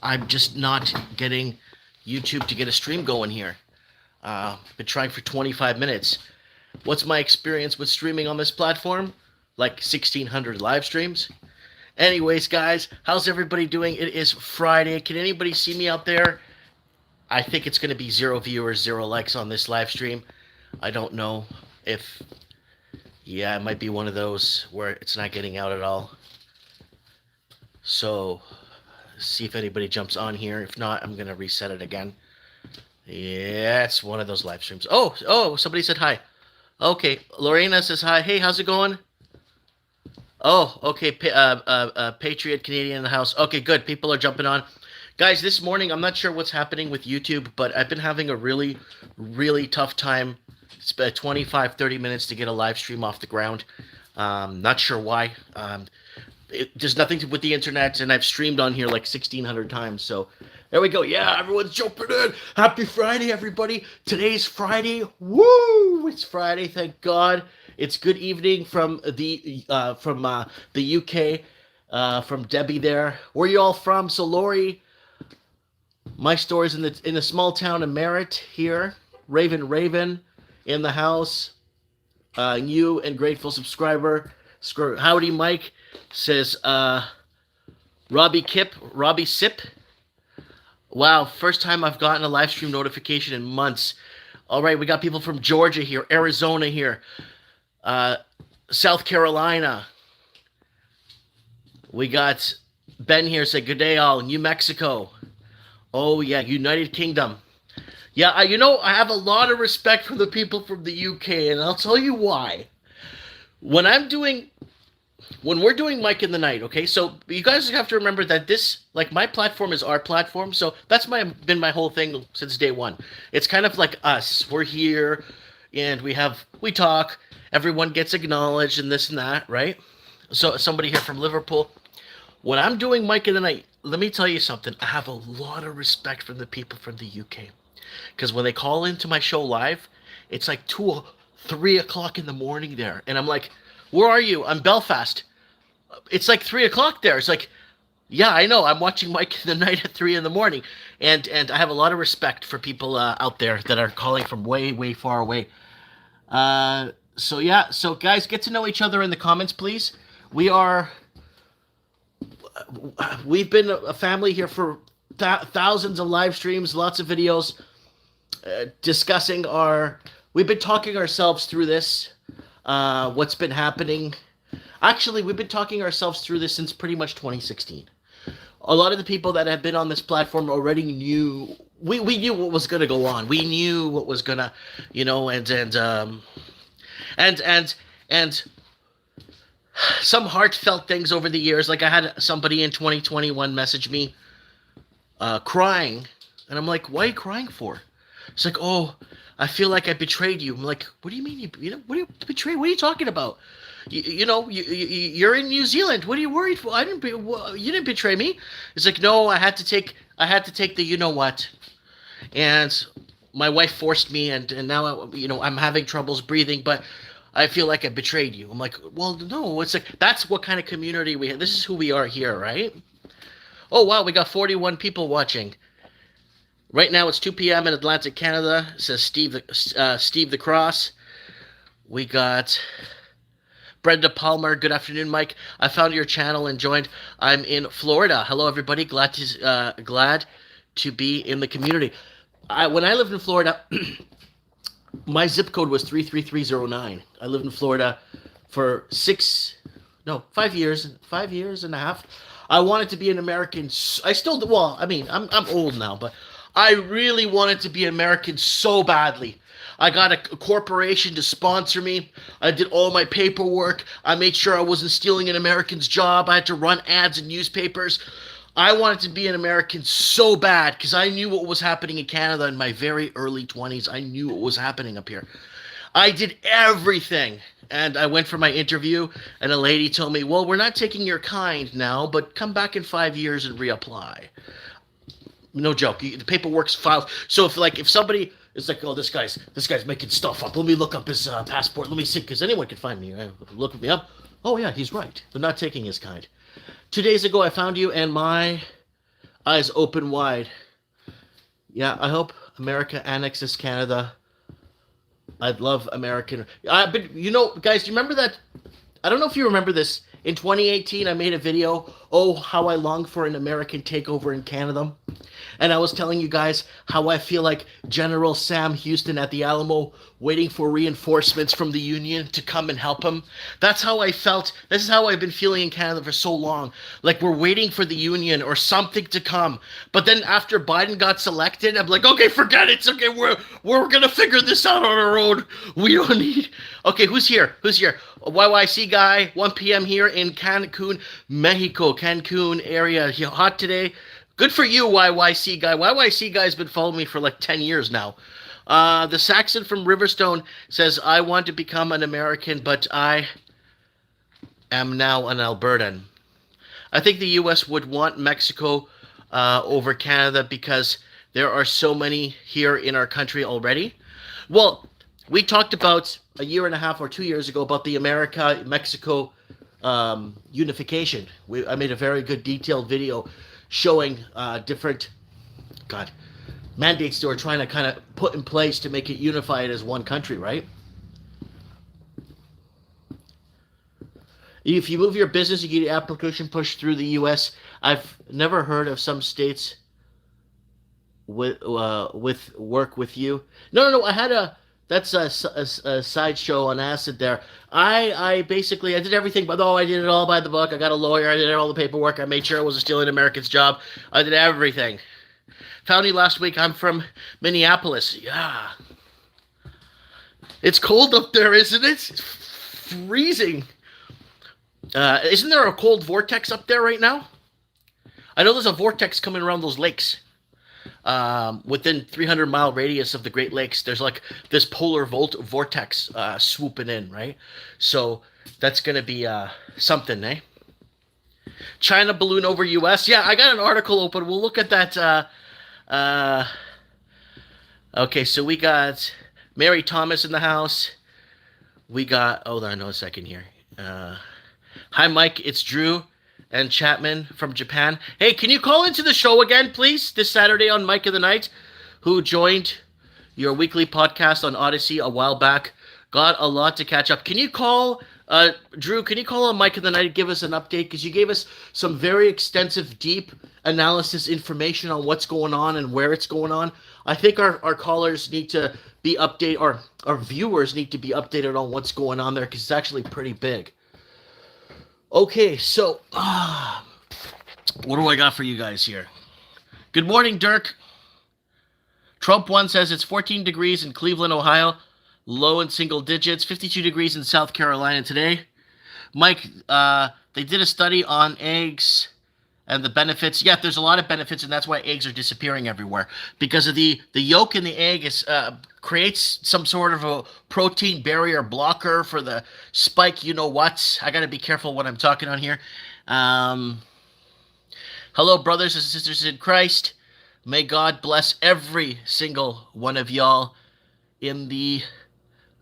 I'm just not getting YouTube to get a stream going here. Been trying for 25 minutes. What's my experience with streaming on this platform? Like 1,600 live streams. Anyways, guys, how's everybody doing? It is Friday. Can anybody see me out there? I think it's going to be 0 viewers, 0 likes on this live stream. I don't know if... Yeah, it might be one of those where it's not getting out at all. So, see if anybody jumps on here. If not, I'm going to reset it again. Yeah, it's one of those live streams. Oh, somebody said hi. Okay, Lorena says hi. Hey, how's it going? Oh, okay, Patriot Canadian in the house. Okay, good. People are jumping on. Guys, this morning, I'm not sure what's happening with YouTube, but I've been having a really, really tough time. It's been 25, 30 minutes to get a live stream off the ground. Not sure why. There's nothing with the internet, and I've streamed on here like 1,600 times, so there we go. Yeah, everyone's jumping in. Happy Friday, everybody. Today's Friday. Woo! It's Friday, thank God. It's good evening from the UK, from Debbie there. Where you all from? So Lori, my store's in a small town of Merritt here. Raven in the house. New and grateful subscriber. Howdy, Mike. Says Robbie Sip. Wow, first time I've gotten a live stream notification in months. All right, we got people from Georgia here, Arizona here, South Carolina. We got Ben here, say good day all, New Mexico. Oh yeah, United Kingdom. Yeah, I have a lot of respect for the people from the UK, and I'll tell you why. When we're doing Mike in the Night, okay? So you guys have to remember that my platform is our platform. So that's been my whole thing since day one. It's kind of like us. We're here, and we talk. Everyone gets acknowledged and this and that, right? So somebody here from Liverpool. When I'm doing Mike in the Night, let me tell you something. I have a lot of respect for the people from the UK. Because when they call into my show live, it's like 2, 3 o'clock in the morning there. And I'm like, where are you? I'm Belfast. It's like 3 o'clock there. It's like, yeah, I know. I'm watching Mike in the Night at 3 in the morning. And I have a lot of respect for people out there that are calling from way, way far away. So guys, get to know each other in the comments, please. We've been a family here for thousands of live streams, lots of videos, discussing we've been talking ourselves through this, what's been happening. Actually, we've been talking ourselves through this since pretty much 2016. A lot of the people that have been on this platform already knew, we knew what was going to go on. We knew what was going to, and some heartfelt things over the years. Like I had somebody in 2021 message me, crying, and I'm like, "Why are you crying for?" It's like, "Oh, I feel like I betrayed you." I'm like, "What do you mean? What do you betray? What are you talking about? You're in New Zealand. What are you worried for? You didn't betray me." It's like, "No, I had to take the you know what," and my wife forced me, and now I'm having troubles breathing, but I feel like I betrayed you. I'm like, well, no. It's like that's what kind of community we have. This is who we are here, right? Oh wow, we got 41 people watching. Right now it's 2 p.m. in Atlantic, Canada. Says Steve the Cross. We got Brenda Palmer. Good afternoon, Mike. I found your channel and joined. I'm in Florida. Hello, everybody. Glad to be in the community. When I lived in Florida, my zip code was 33309. I lived in Florida for 5 years and a half. I wanted to be an American. I still do. Well, I mean, I'm old now, but I really wanted to be an American so badly. I got a corporation to sponsor me. I did all my paperwork. I made sure I wasn't stealing an American's job. I had to run ads in newspapers. I wanted to be an American so bad because I knew what was happening in Canada in my very early 20s. I knew what was happening up here. I did everything. And I went for my interview, and a lady told me, well, we're not taking your kind now, but come back in 5 years and reapply. No joke. The paperwork's filed. So if somebody is like, oh, this guy's making stuff up. Let me look up his passport. Let me see, because anyone can find me. Look me up. Oh, yeah, he's right. They're not taking his kind. 2 days ago, I found you, and my Eyes open wide. Yeah, I hope America annexes Canada. I'd love American. But guys, do you remember that? I don't know if you remember this. In 2018, I made a video. Oh, how I long for an American takeover in Canada. And I was telling you guys how I feel like General Sam Houston at the Alamo waiting for reinforcements from the Union to come and help him. That's how I felt. This is how I've been feeling in Canada for so long. Like we're waiting for the Union or something to come. But then after Biden got selected, I'm like, okay, forget it. It's okay. We're gonna figure this out on our own. We don't need. Okay, who's here? Who's here? A YYC guy. 1 p.m. here in Cancun, Mexico. Cancun area. Hot today. Good for you, YYC guy. YYC guy's been following me for like 10 years now. The Saxon from Riverstone says, I want to become an American, but I am now an Albertan. I think the U.S. would want Mexico over Canada because there are so many here in our country already. Well, we talked about a year and a half or 2 years ago about the America-Mexico unification. I made a very good detailed video showing different mandates they were trying to kind of put in place to make it unified as one country, right? If you move your business, you get your application pushed through the U.S. I've never heard of some states with work with you. No. I had that's a sideshow on acid there. I basically I did everything, but I did it all by the book. I got a lawyer. I did all the paperwork. I made sure it was still an American's job. I did everything. Found you last week. I'm from Minneapolis. Yeah. It's cold up there, isn't it? It's freezing. Isn't there a cold vortex up there right now? I know there's a vortex coming around those lakes. Within 300-mile radius of the Great Lakes, there's like this polar vortex swooping in, right? So that's going to be something, eh? China balloon over U.S. Yeah, I got an article open. We'll look at that. Okay, so we got Mary Thomas in the house. We got, hold on a second here. Hi, Mike. It's Drew and Chapman from Japan. Hey, can you call into the show again, please, this Saturday on Mike of the Night, who joined your weekly podcast on Odyssey a while back? Got a lot to catch up. Can you call, Drew, can you call on Mike of the Night and give us an update? Because you gave us some very extensive, deep analysis information on what's going on and where it's going on. I think our callers need to be updated, or our viewers need to be updated on what's going on there, because it's actually pretty big. Okay, so what do I got for you guys here? Good morning, Dirk. Trump one says it's 14 degrees in Cleveland, Ohio, low in single digits, 52 degrees in South Carolina today. Mike, they did a study on eggs and the benefits. Yeah, there's a lot of benefits, and that's why eggs are disappearing everywhere. Because of the yolk in the egg is creates some sort of a protein barrier blocker for the spike you-know-what. I got to be careful what I'm talking on here. Hello, brothers and sisters in Christ. May God bless every single one of y'all in the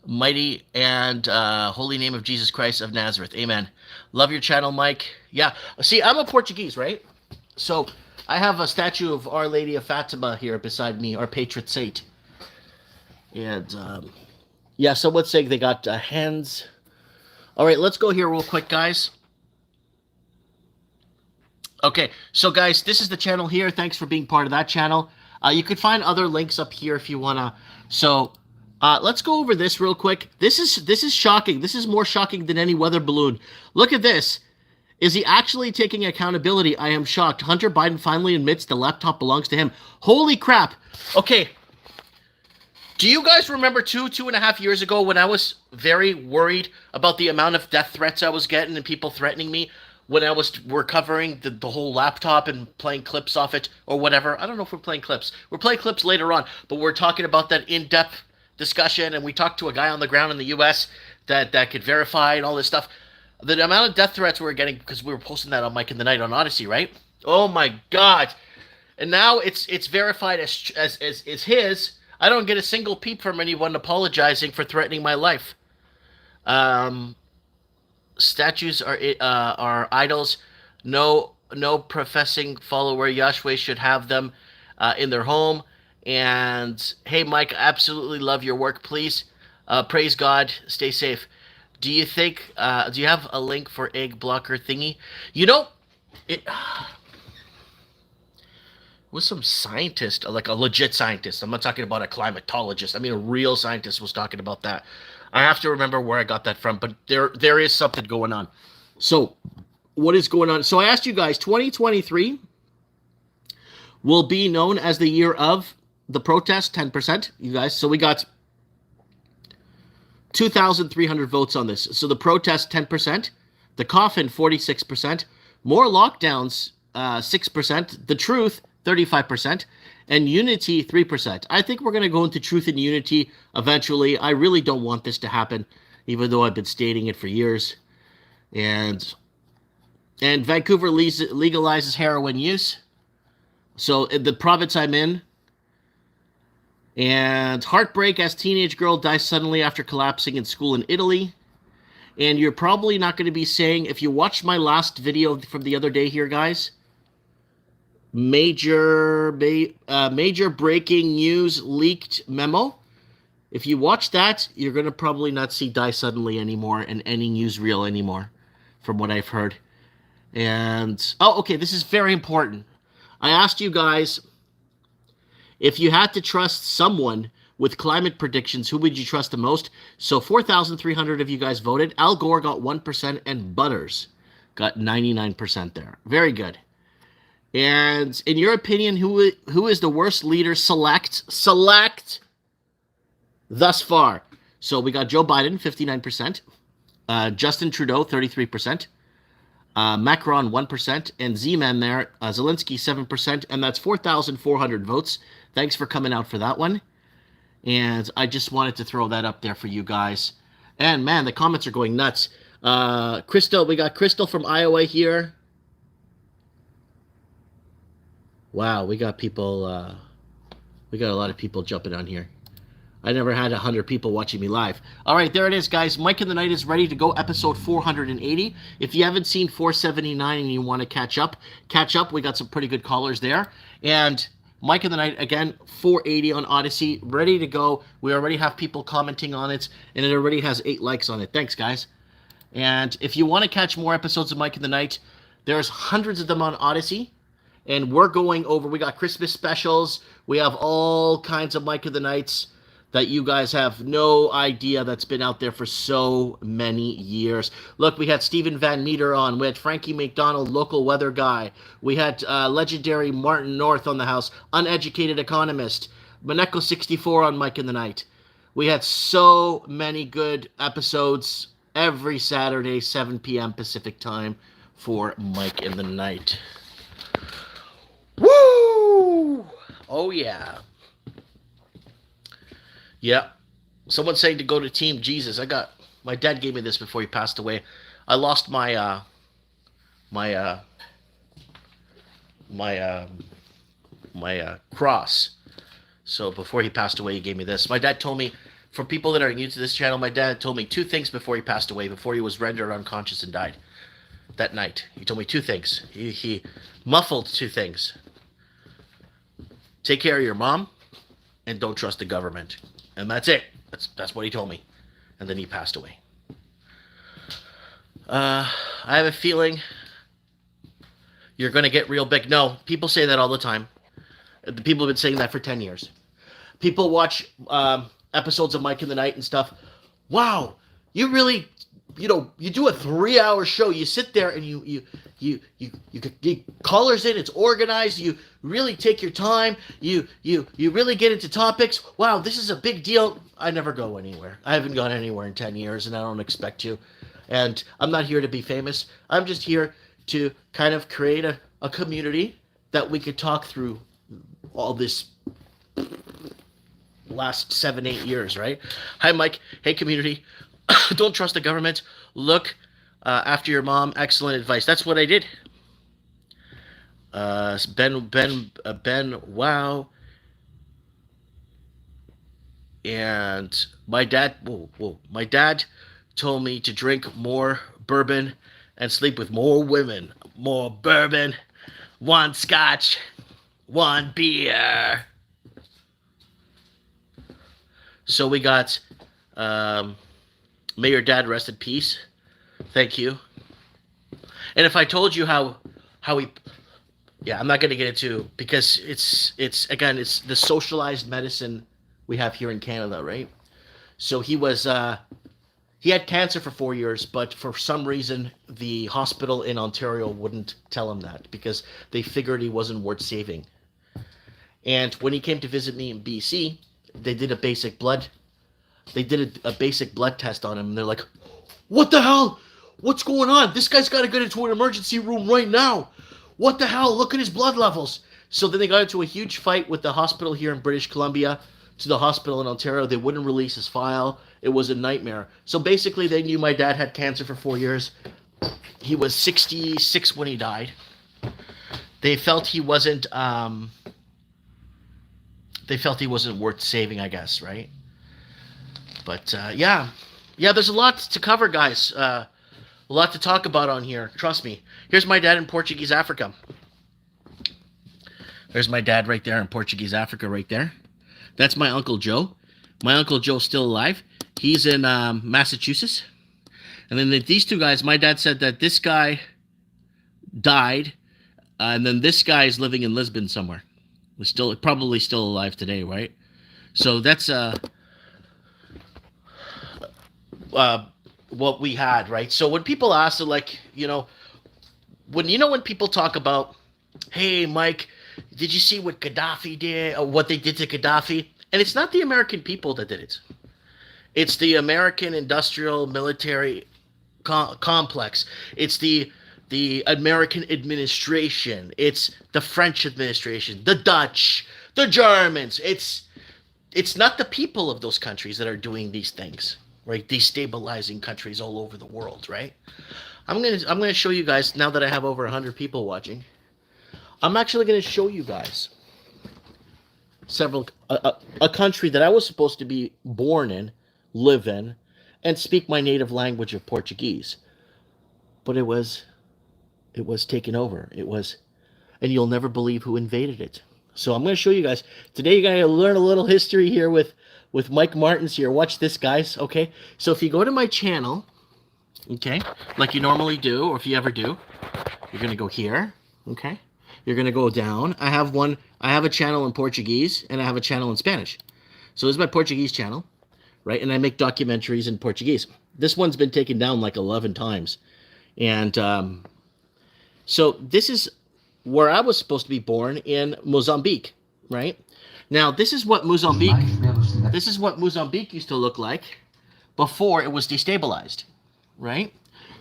mighty and holy name of Jesus Christ of Nazareth. Amen. Love your channel, Mike. Yeah. See, I'm a Portuguese, right? So I have a statue of Our Lady of Fatima here beside me, our patron saint. And, yeah, someone's saying they got hands. All right, let's go here real quick, guys. Okay, so, guys, this is the channel here. Thanks for being part of that channel. You could find other links up here if you want to. So, let's go over this real quick. This is shocking. This is more shocking than any weather balloon. Look at this. Is he actually taking accountability? I am shocked. Hunter Biden finally admits the laptop belongs to him. Holy crap. Okay. Do you guys remember 2.5 years ago when I was very worried about the amount of death threats I was getting and people threatening me when we're covering the whole laptop and playing clips off it or whatever? I don't know if we're playing clips. We're playing clips later on, but we're talking about that in-depth discussion, and we talked to a guy on the ground in the U.S. that could verify and all this stuff. The amount of death threats we were getting, because we were posting that on Mike in the Night on Odyssey, right? Oh my God. And now it's verified as his. I don't get a single peep from anyone apologizing for threatening my life. Statues are idols. No no professing follower Yahweh should have them in their home. And hey, Mike, absolutely love your work. Please praise God. Stay safe. Do you think? Do you have a link for egg blocker thingy? You know, it was some scientist, like a legit scientist. I'm not talking about a climatologist. I mean, a real scientist was talking about that. I have to remember where I got that from, but there is something going on. So, what is going on? So I asked you guys, 2023 will be known as the year of the protest, 10%, you guys. So we got 2,300 votes on this. So the protest, 10%. The coffin, 46%. More lockdowns, 6%. The truth, 35%. And unity, 3%. I think we're going to go into truth and unity eventually. I really don't want this to happen, even though I've been stating it for years. And Vancouver legalizes heroin use. So in the province I'm in. And heartbreak as teenage girl dies suddenly after collapsing in school in Italy. And you're probably not going to be saying, if you watched my last video from the other day here, guys, major breaking news leaked memo. If you watch that, you're going to probably not see die suddenly anymore in any newsreel anymore, from what I've heard. And, oh, okay, this is very important. I asked you guys, if you had to trust someone with climate predictions, who would you trust the most? So 4,300 of you guys voted. Al Gore got 1% and Butters got 99% there. Very good. And in your opinion, who is the worst leader select thus far? So we got Joe Biden, 59%. Justin Trudeau, 33%. Macron, 1%. And Z-Man there, Zelensky, 7%. And that's 4,400 votes. Thanks for coming out for that one. And I just wanted to throw that up there for you guys. And man, the comments are going nuts. Crystal, we got Crystal from Iowa here. Wow, we got people, we got a lot of people jumping on here. I never had 100 people watching me live. All right, there it is, guys. Mike in the Night is ready to go, episode 480. If you haven't seen 479 and you want to catch up. We got some pretty good callers there. And Mike in the Night, again, 480 on Odyssey, ready to go. We already have people commenting on it, and it already has 8 likes on it. Thanks, guys. And if you want to catch more episodes of Mike in the Night, there's hundreds of them on Odyssey. And we're going over, we got Christmas specials. We have all kinds of Mike in the Nights that you guys have no idea that's been out there for so many years. Look, we had Stephen Van Meter on. We had Frankie McDonald, local weather guy. We had legendary Martin North on the house, uneducated economist. Maneko64 on Mike in the Night. We had so many good episodes every Saturday, 7 p.m. Pacific time for Mike in the Night. Woo! Oh, yeah. Yeah. Someone's saying to go to Team Jesus. My dad gave me this before he passed away. I lost my cross. So before he passed away, he gave me this. My dad told me, for people that are new to this channel, my dad told me 2 things before he passed away, before he was rendered unconscious and died that night. He told me 2 things. He muffled 2 things. Take care of your mom and don't trust the government. And that's it. That's what he told me. And then he passed away. I have a feeling you're going to get real big. No, people say that all the time. People have been saying that for 10 years. People watch episodes of Mike in the Night and stuff. Wow, you really, you do a 3-hour show. You sit there and you get callers in. It's organized. You really take your time. You really get into topics. Wow, this is a big deal. I never go anywhere. I haven't gone anywhere in 10 years, and I don't expect to. And I'm not here to be famous. I'm just here to kind of create a community that we could talk through all this last 7-8 years, right? Hi, Mike. Hey, community. Don't trust the government. Look after your mom. Excellent advice. That's what I did. Ben, wow. And my dad, my dad told me to drink more bourbon and sleep with more women. more bourbon, one scotch, one beer. So we got, may your dad rest in peace. Thank you. And if I told you how he, yeah, I'm not going to get into, because it's again, it's the socialized medicine we have here in Canada, right? So he had cancer for 4 years, but for some reason the hospital in Ontario wouldn't tell him that because they figured he wasn't worth saving. And when he came to visit me in BC, they did a basic blood test on him, and they're like, "What the hell? What's going on? This guy's got to get into an emergency room right now. What the hell? Look at his blood levels." So then they got into a huge fight with the hospital here in British Columbia to the hospital in Ontario. They wouldn't release his file. It was a nightmare. So basically, they knew my dad had cancer for 4 years. He was 66 when he died. They felt he wasn't. They felt he wasn't worth saving, I guess, right? But yeah, there's a lot to cover, guys. A lot to talk about on here. Trust me. Here's my dad in Portuguese Africa. There's my dad right there in Portuguese Africa, right there. That's my Uncle Joe. My Uncle Joe's still alive. He's in Massachusetts. And then these two guys, my dad said that this guy died, and then this guy is living in Lisbon somewhere. He's probably still alive today, right? So that's what we had, right? So when people ask, like, when people talk about, "Hey, Mike, did you see what Gaddafi did, or what they did to Gaddafi?" And it's not the American people that did it. It's the American industrial military complex. It's the American administration. It's the French administration, the Dutch, the Germans. It's not the people of those countries that are doing these things, right? Destabilizing countries all over the world, right? I'm gonna show you guys, now that I have over 100 people watching. I'm actually gonna show you guys a country that I was supposed to be born in, live in, and speak my native language of Portuguese, but it was taken over. And you'll never believe who invaded it. So I'm going to show you guys today. You're going to learn a little history here with Mike Martins here. Watch this, guys. Okay, so if you go to my channel, okay, like you normally do, or if you ever do, you're going to go here. Okay, you're going to go down. I have a channel in Portuguese, and I have a channel in Spanish. So this is my Portuguese channel, right? And I make documentaries in Portuguese. This one's been taken down like 11 times. And so this is where I was supposed to be born, in Mozambique, right? Now, this is what Mozambique used to look like before it was destabilized, right?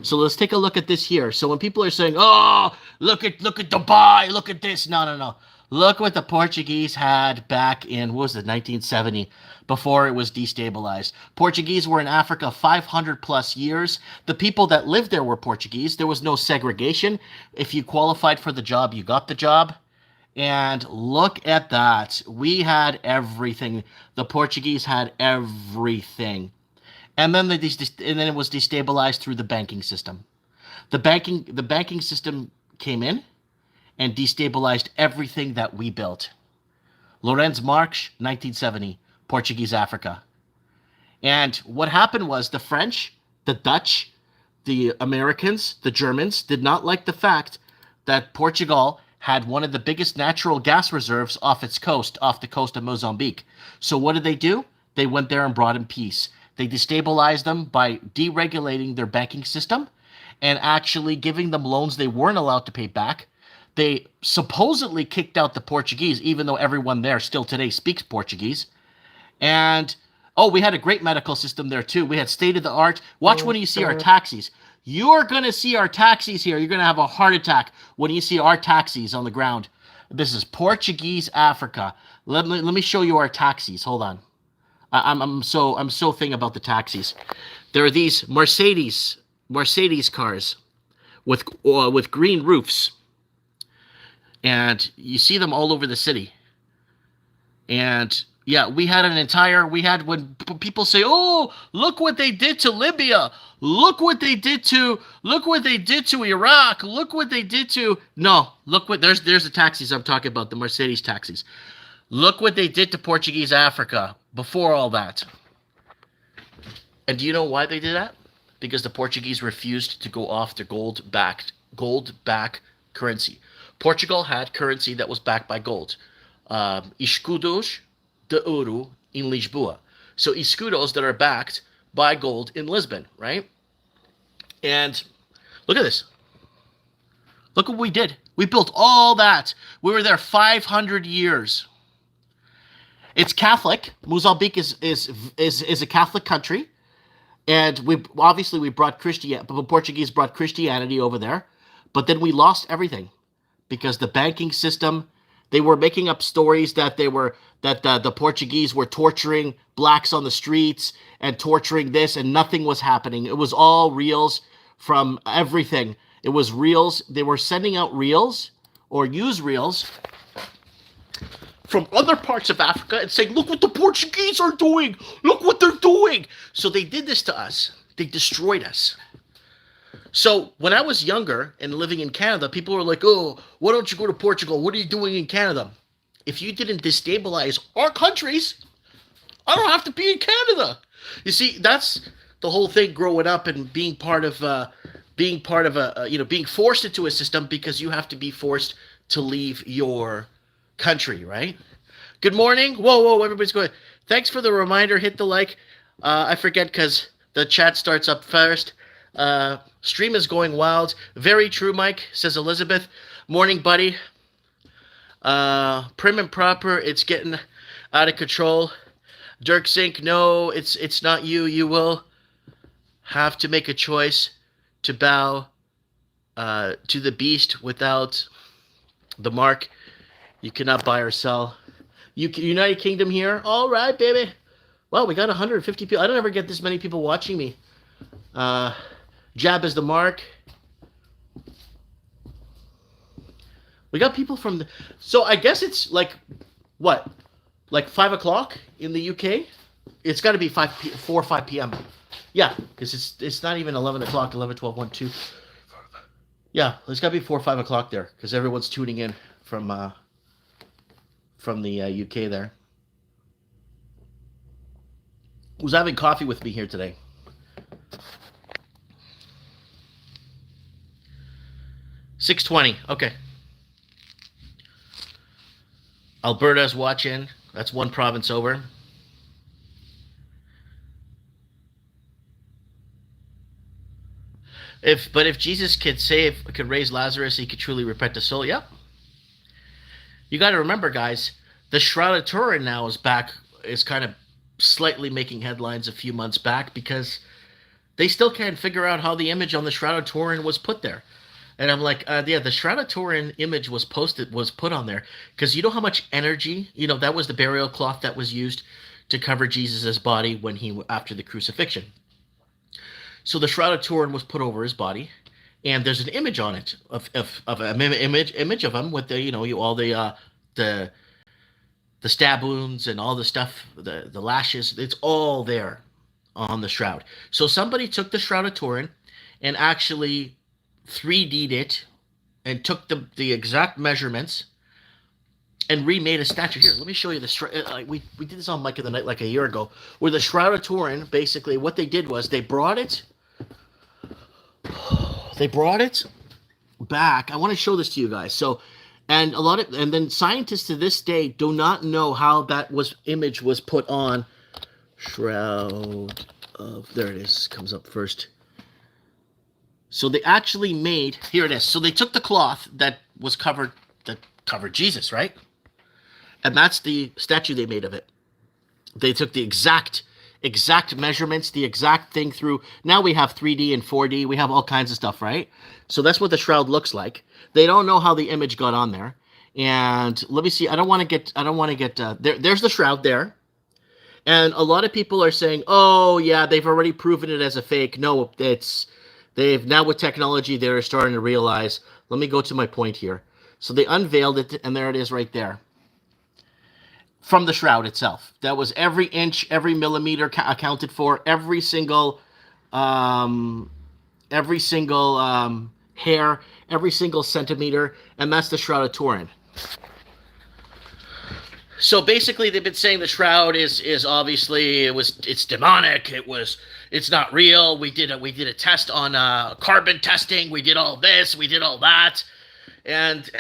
So let's take a look at this here. So when people are saying, "Oh, look at Dubai, look at this," no. Look what the Portuguese had back in, what was it, 1970, before it was destabilized. Portuguese were in Africa 500 plus years. The people that lived there were Portuguese. There was no segregation. If you qualified for the job, you got the job. And look at that. We had everything. The Portuguese had everything. And then it was destabilized through the banking system. The banking system came in and destabilized everything that we built. Lorenz Marx, 1970, Portuguese Africa. And what happened was the French, the Dutch, the Americans, the Germans did not like the fact that Portugal had one of the biggest natural gas reserves off the coast of Mozambique. So what did they do? They went there and brought in peace. They destabilized them by deregulating their banking system and actually giving them loans they weren't allowed to pay back. They supposedly kicked out the Portuguese, even though everyone there still today speaks Portuguese. And, we had a great medical system there too. We had state-of-the-art. Watch when you see our taxis. You're going to see our taxis here. You're going to have a heart attack when you see our taxis on the ground. This is Portuguese Africa. Let me show you our taxis. Hold on. I'm so thing about the taxis. There are these Mercedes cars with green roofs. And you see them all over the city. And Yeah, we had an entire. We had when people say, "Oh, look what they did to Libya. Look what they did to. Look what they did to Iraq. Look what they did to." No, look what there's the taxis I'm talking about, the Mercedes taxis. Look what they did to Portuguese Africa before all that. And do you know why they did that? Because the Portuguese refused to go off the gold backed currency. Portugal had currency that was backed by gold. Escudos de ouro in Lisboa. So escudos that are backed by gold in Lisbon, right? And look at this. Look what we did. We built all that. We were there 500 years. It's Catholic. Mozambique is a Catholic country. And we brought Christianity. The Portuguese brought Christianity over there, but then we lost everything because the banking system. They were making up stories that the Portuguese were torturing blacks on the streets and torturing this, and nothing was happening. It was all reels from everything. It was reels. They were sending out reels or use reels from other parts of Africa and saying, look what the Portuguese are doing. Look what they're doing. So they did this to us. They destroyed us. So when I was younger and living in Canada, people were like, oh, why don't you go to Portugal? What are you doing in Canada? If you didn't destabilize our countries, I don't have to be in Canada. You see, that's the whole thing growing up and being forced into a system because you have to be forced to leave your country, right? Good morning. Whoa, everybody's going. Thanks for the reminder. Hit the like. I forget because the chat starts up first. Stream is going wild. Very true, Mike, says Elizabeth. Morning, buddy. Prim and proper. It's getting out of control. Dirk Sink, no, it's not you. You will have to make a choice to bow to the beast without the mark. You cannot buy or sell. United Kingdom here. All right, baby. Well, we got 150 people. I don't ever get this many people watching me. Jab is the mark. We got people from the... So I guess it's like, what? Like 5 o'clock in the UK? It's got to be 4 or 5 p.m. Yeah, because it's not even 11 o'clock, 11, 12, 1, 2. Yeah, it's got to be 4 or 5 o'clock there because everyone's tuning in from the UK there. Who's having coffee with me here today? $6.20. Okay. Alberta's watching. That's one province over. If Jesus could raise Lazarus, he could truly repent the soul. Yep. You got to remember, guys, the Shroud of Turin now is kind of slightly making headlines a few months back because they still can't figure out how the image on the Shroud of Turin was put there. And I'm like, yeah, the Shroud of Turin image was put on there because you know how much energy, that was the burial cloth that was used to cover Jesus's body after the crucifixion. So the Shroud of Turin was put over his body, and there's an image on it of an image of him with the stab wounds and all the stuff, the lashes. It's all there on the shroud. So somebody took the Shroud of Turin and actually 3D'd it and took the exact measurements and remade a statue. Here, let me show you the we did this on Mike of the Night like a year ago, where the Shroud of Turin, basically what they did was they brought it back. I want to show this to you guys. So, and then scientists to this day do not know how image was put on Shroud of, there it is, comes up first. So they actually made, here it is. So they took the cloth that covered Jesus, right? And that's the statue they made of it. They took the exact measurements, the exact thing through. Now we have 3D and 4D. We have all kinds of stuff, right? So that's what the shroud looks like. They don't know how the image got on there. And let me see. I don't want to get, there's the shroud there. And a lot of people are saying, oh yeah, they've already proven it as a fake. No, now with technology, they're starting to realize, let me go to my point here. So they unveiled it, and there it is right there. from the shroud itself. That was every inch, every millimeter accounted for, um, every single hair, every single centimeter, and that's the Shroud of Turin. So basically, they've been saying the shroud is obviously it's demonic. It's not real. We did a test on carbon testing. We did all this. We did all that, and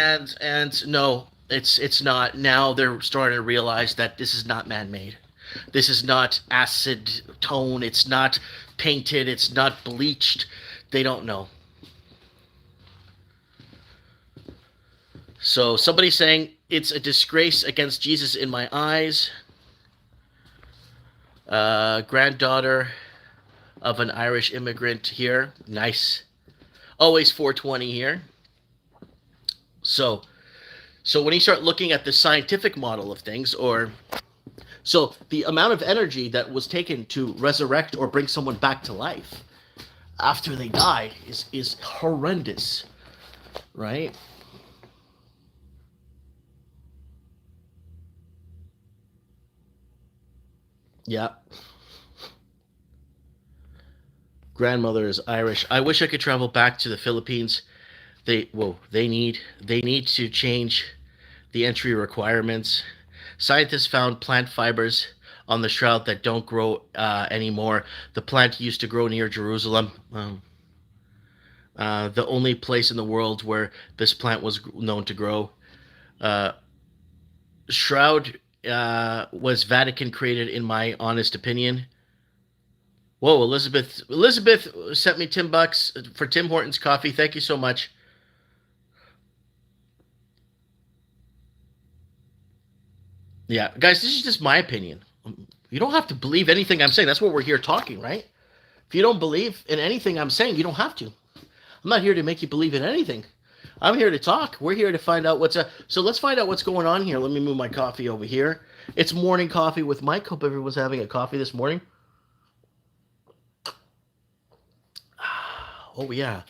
no, it's not. Now they're starting to realize that this is not man-made. This is not acid tone. It's not painted. It's not bleached. They don't know. So somebody's saying it's a disgrace against Jesus in my eyes. Granddaughter of an Irish immigrant here. Nice. Always 420 here. So when you start looking at the scientific model of things, so the amount of energy that was taken to resurrect or bring someone back to life after they died is horrendous, right? Yeah. Grandmother is Irish. I wish I could travel back to the Philippines. They need to change the entry requirements. Scientists found plant fibers on the shroud that don't grow anymore. The plant used to grow near Jerusalem. The only place in the world where this plant was known to grow. Uh, Shroud was Vatican created, in my honest opinion. Whoa, Elizabeth! Elizabeth sent me $10 for Tim Hortons coffee. Thank you so much. Yeah, guys, this is just my opinion. You don't have to believe anything I'm saying. That's what we're here talking, right? If you don't believe in anything I'm saying, you don't have to. I'm not here to make you believe in anything. I'm here to talk. We're here to find out what's up. So let's find out what's going on here. Let me move my coffee over here. It's morning coffee with Mike. Hope everyone's having a coffee this morning. Oh, yeah.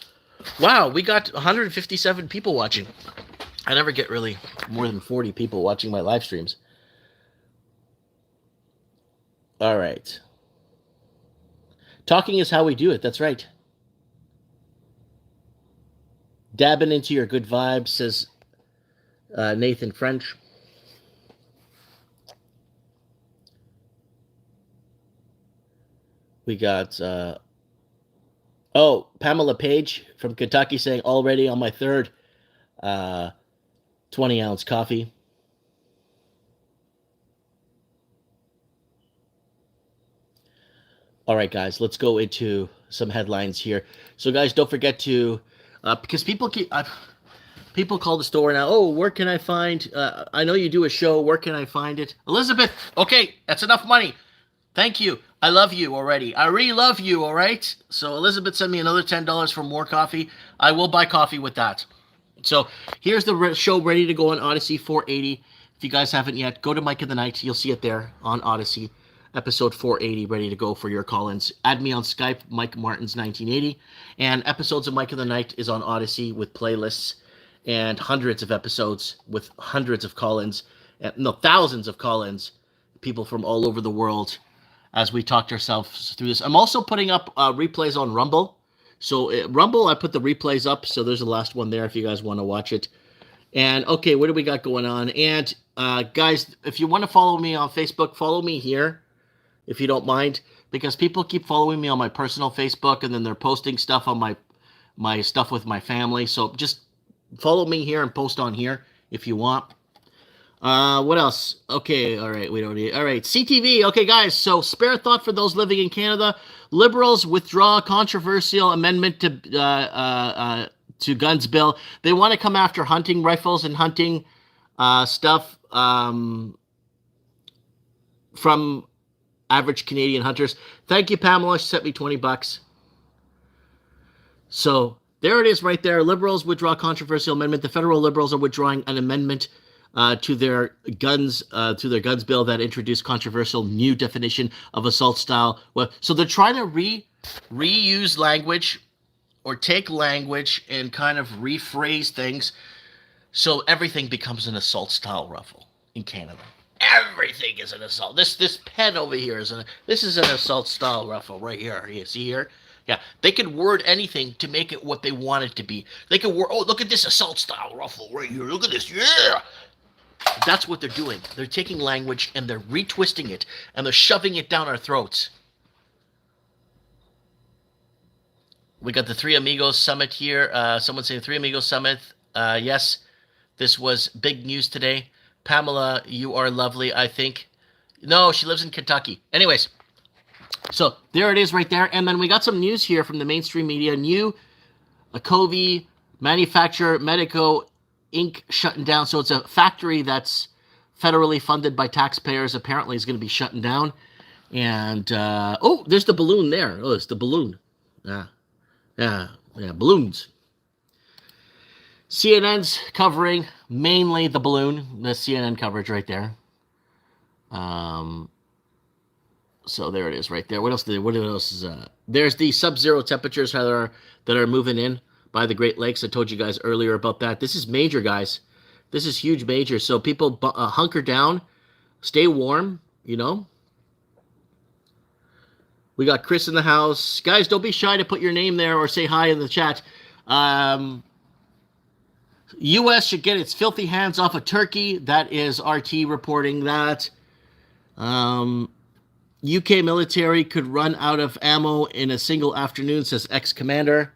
Wow, we got 157 people watching. I never get really more than 40 people watching my live streams. All right. Talking is how we do it. That's right. Dabbing into your good vibes, says Nathan French. We got Pamela Page from Kentucky saying already on my third 20-ounce coffee. All right, guys, let's go into some headlines here. So, guys, don't forget to, because people call the store now. Oh, where can I find? I know you do a show. Where can I find it? Elizabeth. Okay, that's enough money. Thank you. I love you already. I really love you. All right. So Elizabeth sent me another $10 for more coffee. I will buy coffee with that. So here's the show ready to go on Odyssey 480. If you guys haven't yet, go to Mike of the Night. You'll see it there on Odyssey. Episode 480 ready to go for your call-ins. Add me on Skype, Mike Martins 1980. And episodes of Mike of the Night is on Odyssey with playlists and hundreds of episodes with hundreds of call-ins. No, thousands of call-ins. People from all over the world as we talked ourselves through this. I'm also putting up replays on Rumble. So Rumble, I put the replays up. So there's the last one there if you guys want to watch it. And okay, what do we got going on? And guys, if you want to follow me on Facebook, follow me here. If you don't mind, because people keep following me on my personal Facebook and then they're posting stuff on my stuff with my family. So just follow me here and post on here if you want. What else? Okay, all right, we don't need. All right, CTV. Okay, guys. So spare thought for those living in Canada. Liberals withdraw controversial amendment to guns bill. They want to come after hunting rifles and hunting stuff from average Canadian hunters. Thank you, Pamela. She sent me $20. So there it is right there. Liberals withdraw controversial amendment. The federal Liberals are withdrawing an amendment to their guns bill that introduced controversial new definition of assault style. Well, so they're trying to reuse language or take language and kind of rephrase things so everything becomes an assault style rifle in Canada. Everything is an assault. This pen over here this is an assault style ruffle right here. You see here? Yeah, they could word anything to make it what they want it to be. They could word, oh, look at this assault style ruffle right here. Look at this, yeah. That's what they're doing. They're taking language and they're retwisting it and they're shoving it down our throats. We got the Three Amigos Summit here. Someone saying Three Amigos Summit. Yes, this was big news today. Pamela, you are lovely, I think. No, she lives in Kentucky. Anyways, so there it is right there. And then we got some news here from the mainstream media. New COVID manufacturer Medico Inc. shutting down. So it's a factory that's federally funded by taxpayers. Apparently is going to be shutting down. And, oh, there's the balloon there. Oh, it's the balloon. Yeah, balloons. CNN's covering mainly the balloon, the CNN coverage right there. So there it is right there. What else is there's the sub-zero temperatures that are moving in by the Great Lakes. I told you guys earlier about that. This is major, guys. This is huge major. So people hunker down, stay warm, you know. We got Chris in the house. Guys, don't be shy to put your name there or say hi in the chat. U.S. should get its filthy hands off of Turkey. That is RT reporting that. UK military could run out of ammo in a single afternoon, says ex-commander.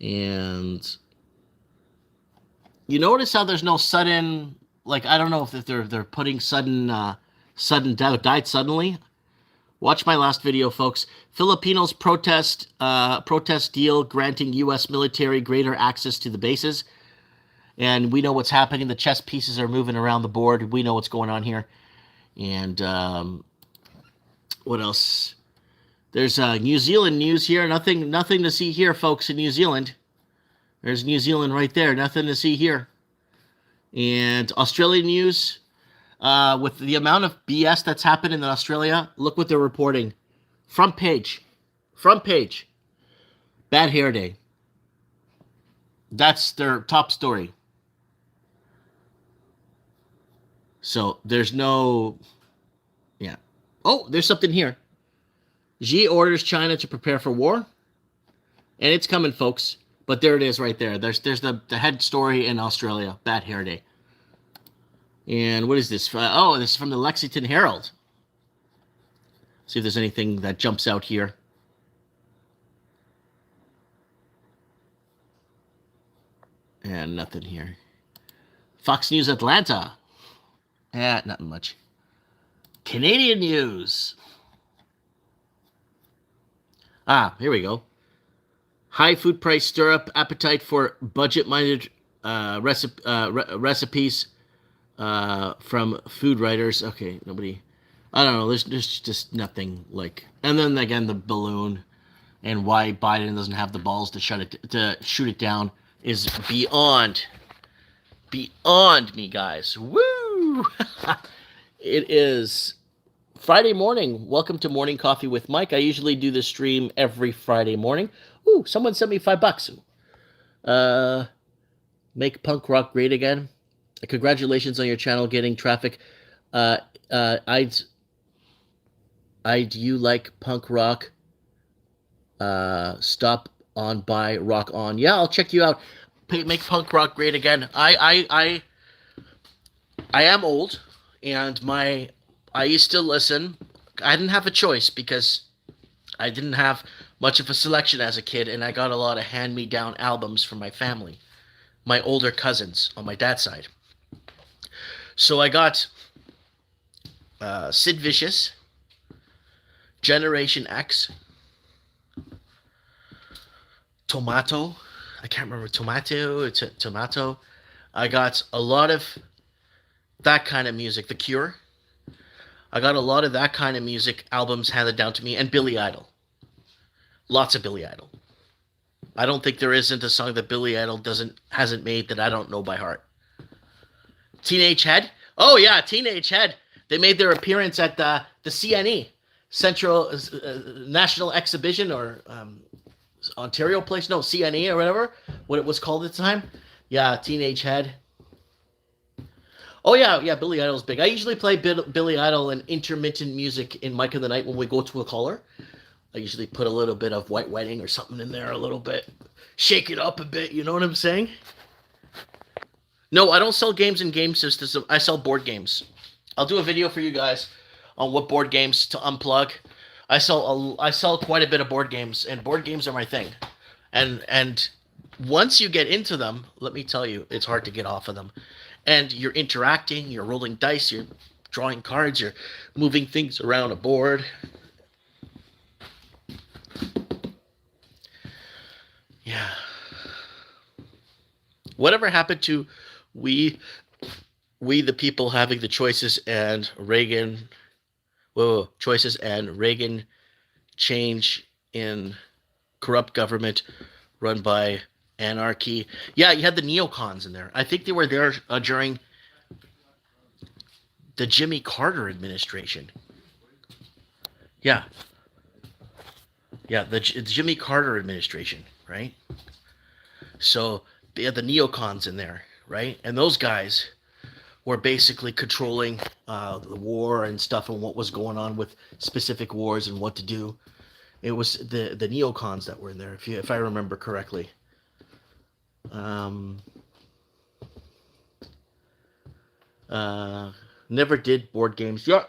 And you notice how there's no sudden, like, I don't know if they're putting sudden death, died suddenly. Watch my last video, folks. Filipinos protest deal granting U.S. military greater access to the bases. And we know what's happening. The chess pieces are moving around the board. We know what's going on here. And what else? There's New Zealand news here. Nothing to see here, folks, in New Zealand. There's New Zealand right there. Nothing to see here. And Australian news. With the amount of BS that's happened in Australia, look what they're reporting. Front page. Bad hair day. That's their top story. So there's no... Yeah. Oh, there's something here. Xi orders China to prepare for war. And it's coming, folks. But there it is right there. There's the head story in Australia. Bad hair day. And what is this? Oh, this is from the Lexington Herald. See if there's anything that jumps out here. And nothing here. Fox News Atlanta. Nothing much. Canadian news. Here we go. High food price stir up appetite for budget-minded recipes from food writers. Okay, nobody. I don't know. There's just nothing like. And then again, the balloon, and why Biden doesn't have the balls to shoot it down is beyond me, guys. Woo! It is Friday morning. Welcome to Morning Coffee with Mike. I usually do this stream every Friday morning. Ooh, someone sent me $5. Make punk rock great again. Congratulations on your channel getting traffic. I'd you like punk rock? Stop on by rock on. Yeah, I'll check you out. Make punk rock great again. I am old, and I used to listen. I didn't have a choice because I didn't have much of a selection as a kid, and I got a lot of hand-me-down albums from my family, my older cousins on my dad's side. So I got Sid Vicious, Generation X, Tomato. I can't remember Tomato. I got a lot of that kind of music. The Cure. I got a lot of that kind of music albums handed down to me, and Billy Idol. Lots of Billy Idol. I don't think there isn't a song that Billy Idol hasn't made that I don't know by heart. Teenage Head. Oh yeah, Teenage Head. They made their appearance at the CNE, Central National Exhibition, or Ontario Place. No, CNE or whatever, what it was called at the time. Yeah, Teenage Head. Oh yeah, yeah. Billy Idol's big. I usually play Billy Idol and intermittent music in Mike of the Night when we go to a caller. I usually put a little bit of White Wedding or something in there, a little bit, shake it up a bit. You know what I'm saying? No, I don't sell games and game systems. I sell board games. I'll do a video for you guys on what board games to unplug. I sell quite a bit of board games, and board games are my thing. And once you get into them, let me tell you, it's hard to get off of them. And you're interacting, you're rolling dice, you're drawing cards, you're moving things around a board. Yeah. Whatever happened to we we the people having the choices and Reagan choices and Reagan change in corrupt government run by anarchy. Yeah, you had the neocons in there. I think they were there during the Jimmy Carter administration. Yeah. Yeah, the Jimmy Carter administration, right? So they had the neocons in there, right? And those guys were basically controlling the war and stuff and what was going on with specific wars and what to do. It was the neocons that were in there, if I remember correctly. Never did board games. Yeah,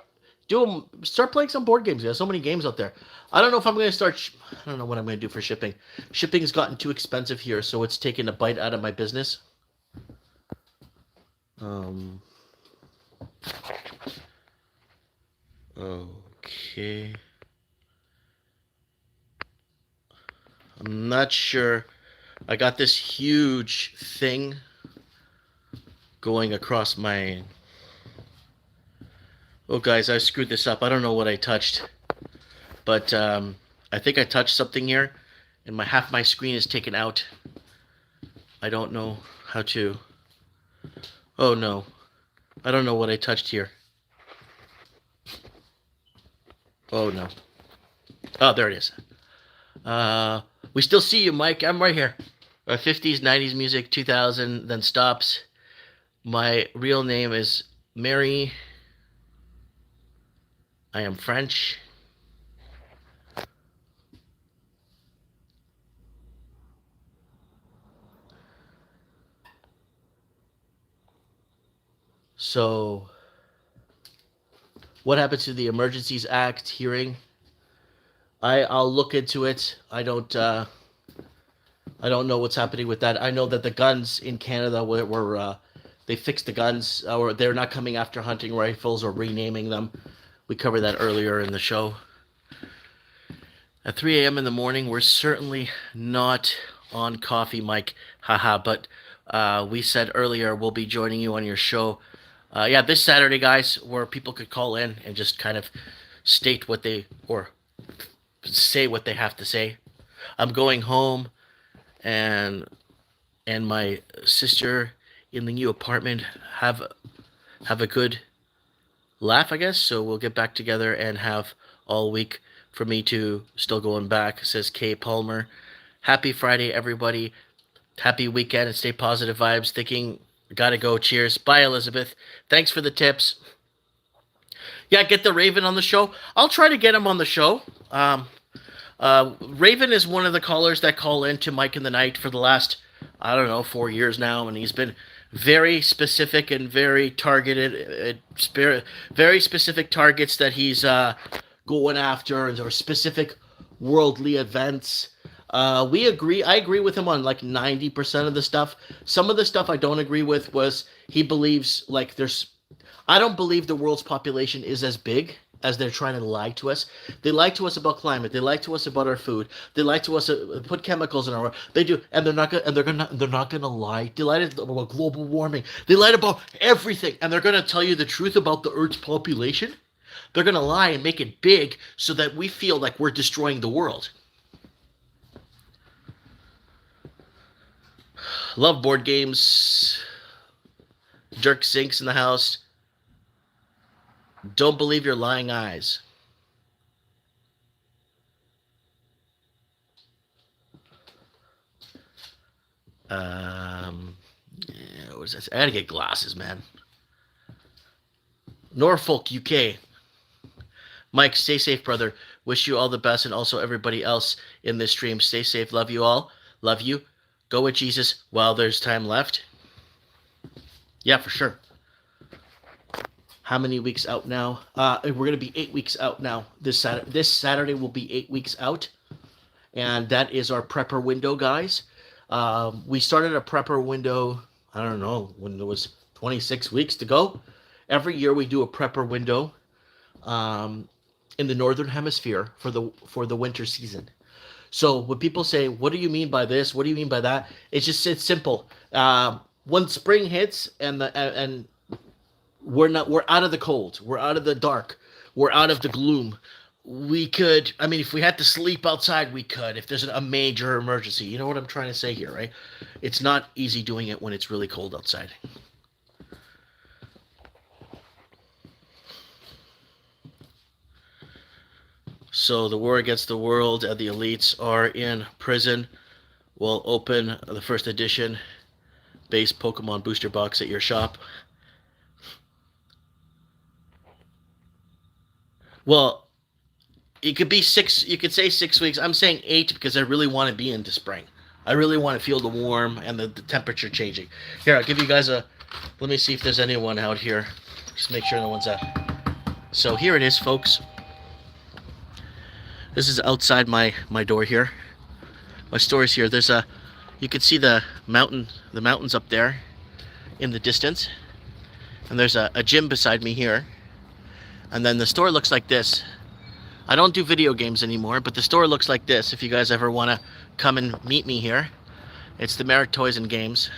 start playing some board games. There's so many games out there. I don't know if I'm going to start. I don't know what I'm going to do for shipping. Shipping has gotten too expensive here, so it's taken a bite out of my business. Okay. I'm not sure. I got this huge thing going across my... Oh, guys, I screwed this up. I don't know what I touched. But I think I touched something here, and half my screen is taken out. I don't know how to... Oh, no. I don't know what I touched here. Oh, no. Oh, there it is. We still see you, Mike. I'm right here. 50s, 90s music, 2000, then stops. My real name is Mary. I am French. So, what happened to the Emergencies Act hearing? I'll look into it. I don't know what's happening with that. I know that the guns in Canada were they fixed the guns, or they're not coming after hunting rifles or renaming them. We covered that earlier in the show. At 3 a.m. in the morning, we're certainly not on coffee, Mike. Haha, but we said earlier we'll be joining you on your show. Yeah, this Saturday, guys, where people could call in and just kind of state what they, or say what they have to say. I'm going home, and my sister in the new apartment have a good laugh, I guess. So we'll get back together and have all week for me to still going back, says Kay Palmer. Happy Friday, everybody. Happy weekend and stay positive vibes. Thinking, gotta go. Cheers. Bye, Elizabeth. Thanks for the tips. Yeah, get the Raven on the show. I'll try to get him on the show. Raven is one of the callers that call in to Mike in the Night for the last, I don't know, 4 years now, and he's been very specific and very targeted, very specific targets that he's going after, or specific worldly events. We agree. I agree with him on like 90% of the stuff. Some of the stuff I don't agree with was he believes like I don't believe the world's population is as big as they're trying to lie to us. They lie to us about climate. They lie to us about our food. They lie to us, put chemicals in our. They do, and they're not gonna lie. They lied about global warming. They lied about everything, and they're gonna tell you the truth about the Earth's population. They're gonna lie and make it big so that we feel like we're destroying the world. Love board games. Dirk Sinks in the house. Don't believe your lying eyes. Yeah, what is this? I gotta get glasses, man. Norfolk, UK. Mike, stay safe, brother. Wish you all the best, and also everybody else in this stream. Stay safe. Love you all. Love you. Go with Jesus while there's time left. Yeah, for sure. How many weeks out now? We're going to be 8 weeks out now. This Saturday will be 8 weeks out. And that is our prepper window, guys. We started a prepper window, I don't know, when there was 26 weeks to go. Every year we do a prepper window in the Northern Hemisphere for the winter season. So when people say, what do you mean by this? What do you mean by that? It's simple. When spring hits and we're out of the cold, we're out of the dark, we're out of the gloom. We could, I mean, if we had to sleep outside, we could, if there's a major emergency. You know what I'm trying to say here, right? It's not easy doing it when it's really cold outside. So the war against the world and the elites are in prison. We'll open the first edition base Pokemon booster box at your shop. Well, it could be 6. You could say 6 weeks. I'm saying 8 because I really want to be into spring. I really want to feel the warm and the temperature changing. Here, I'll give you guys a. Let me see if there's anyone out here. Just make sure no one's out. So here it is, folks. This is outside my door here. My store is here. There's a. You can see the mountains up there, in the distance, and there's a gym beside me here. And then the store looks like this. I don't do video games anymore, but the store looks like this. If you guys ever want to come and meet me here, it's the Merritt Toys and Games,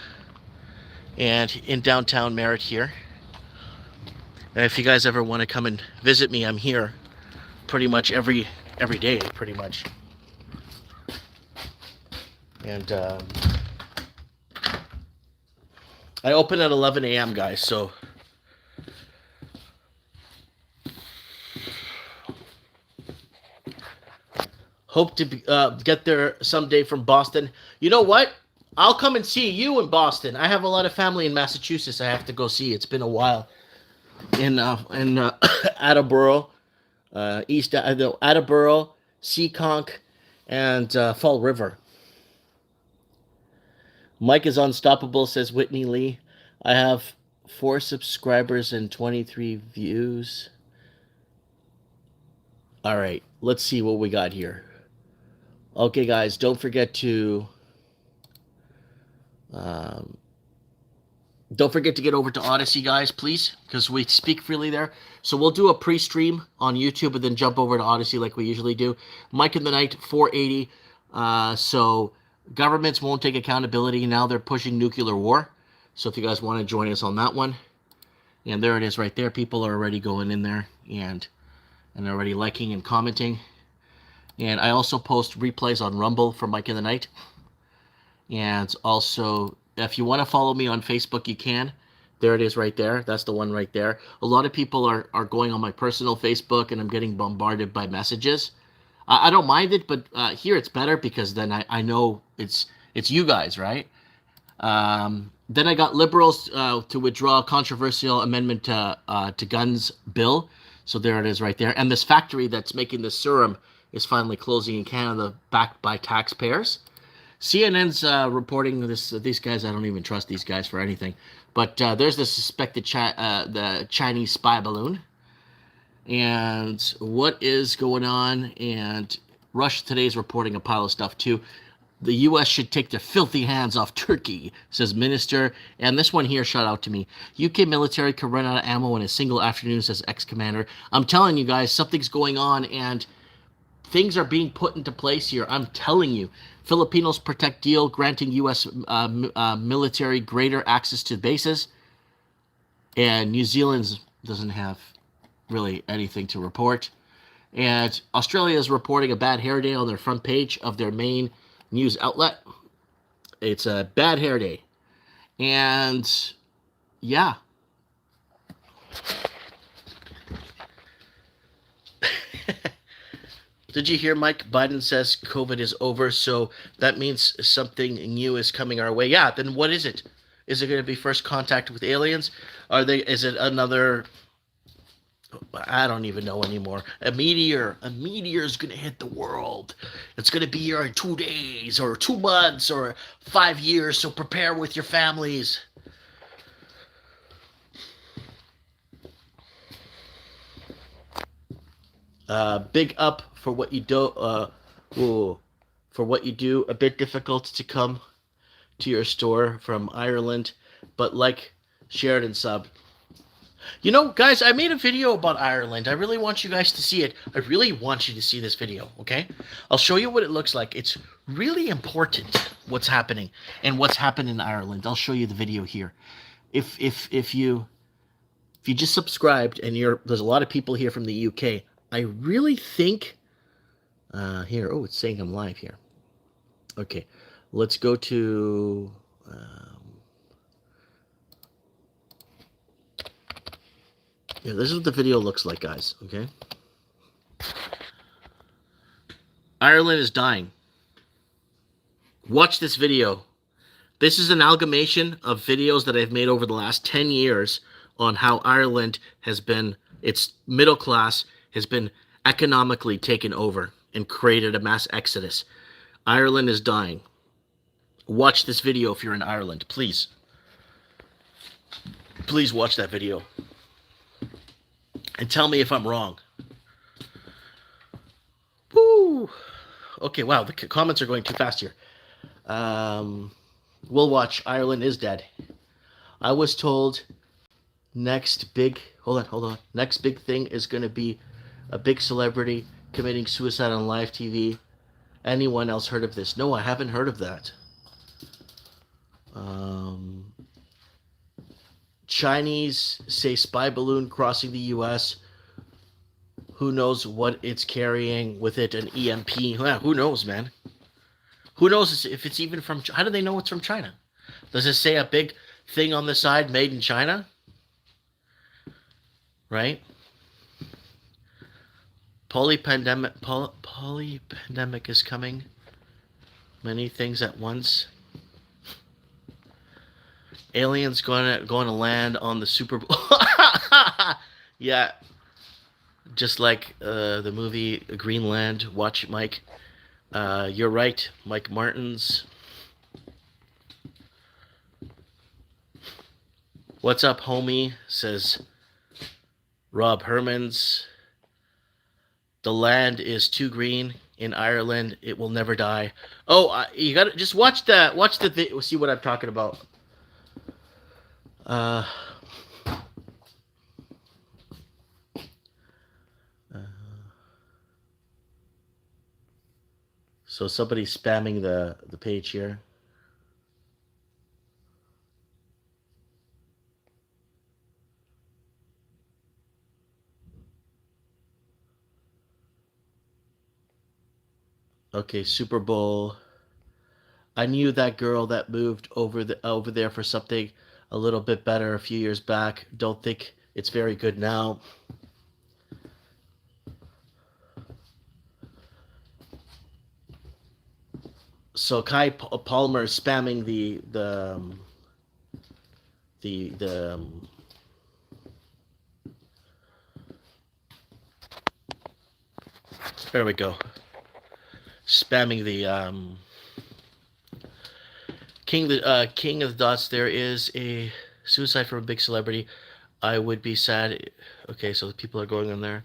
and in downtown Merritt here. And if you guys ever want to come and visit me, I'm here pretty much every day, pretty much. And I open at 11 a.m., guys, so hope to get there someday from Boston. You know what? I'll come and see you in Boston. I have a lot of family in Massachusetts I have to go see. It's been a while. In Attleboro, Attleboro, Seekonk, and Fall River. Mike is unstoppable, says Whitney Lee. I have 4 subscribers and 23 views. All right, let's see what we got here. Okay, guys, don't forget to get over to Odyssey, guys, please, because we speak freely there. So we'll do a pre-stream on YouTube and then jump over to Odyssey like we usually do. Mike in the Night 480. So governments won't take accountability. Now they're pushing nuclear war. So if you guys want to join us on that one. And there it is right there. People are already going in there and already liking and commenting. And I also post replays on Rumble for Mike in the Night. And also, if you want to follow me on Facebook, you can. There it is right there. That's the one right there. A lot of people are going on my personal Facebook, and I'm getting bombarded by messages. I don't mind it, but here it's better because then I know it's you guys, right? Then I got liberals to withdraw a controversial amendment to guns bill. So there it is right there. And this factory that's making this serum is finally closing in Canada, backed by taxpayers. CNN's reporting this. These guys, I don't even trust these guys for anything. But there's the suspected the Chinese spy balloon. And what is going on? And Russia Today is reporting a pile of stuff too. The U.S. should take their filthy hands off Turkey, says Minister. And this one here, shout out to me. UK military could run out of ammo in a single afternoon, says ex-commander. I'm telling you guys, something's going on, and things are being put into place here. I'm telling you. Filipinos protect deal granting U.S. Military greater access to bases. And New Zealand doesn't have really anything to report. And Australia is reporting a bad hair day on their front page of their main news outlet. It's a bad hair day. And yeah. Did you hear Mike Biden says COVID is over, so that means something new is coming our way? Yeah, then what is it? Is it going to be first contact with aliens? Is it another I don't even know anymore. A meteor is gonna hit the world. It's gonna be here in 2 days or 2 months or 5 years. So prepare with your families. Big up for what you do. For what you do. A bit difficult to come to your store from Ireland, but like, share it, and sub. You know, guys, I made a video about Ireland. I really want you guys to see it. I really want you to see this video, okay? I'll show you what it looks like. It's really important what's happening and what's happened in Ireland. I'll show you the video here. If you just subscribed and there's a lot of people here from the UK, I really think here. Oh, it's saying I'm live here. Okay, let's go to yeah, this is what the video looks like, guys, okay? Ireland is dying. Watch this video. This is an amalgamation of videos that I've made over the last 10 years on how Ireland has been, its middle class has been economically taken over and created a mass exodus. Ireland is dying. Watch this video if you're in Ireland, please. Please watch that video. And tell me if I'm wrong. Woo! Okay, wow, the comments are going too fast here. We'll watch Ireland is dead. I was told next big... Hold on. Next big thing is going to be a big celebrity committing suicide on live TV. Anyone else heard of this? No, I haven't heard of that. Chinese say spy balloon crossing the U.S. Who knows what it's carrying with it? An EMP? Who knows, man? Who knows if it's even from... How do they know it's from China? Does it say a big thing on the side, made in China? Right? Polypandemic is coming. Many things at once. Aliens going to land on the Super Bowl. Yeah. Just like the movie Greenland. Watch it, Mike. You're right, Mike Martins. What's up, homie? Says Rob Hermans. The land is too green in Ireland. It will never die. Oh, you gotta just watch that. Watch the video. See what I'm talking about. So somebody's spamming the page here. Okay, Super Bowl. I knew that girl that moved over there for something a little bit better a few years back. Don't think it's very good now. So Kai Palmer is spamming the there we go. Spamming the King of the Dots. There is a suicide from a big celebrity. I would be sad. Okay, so the people are going on there.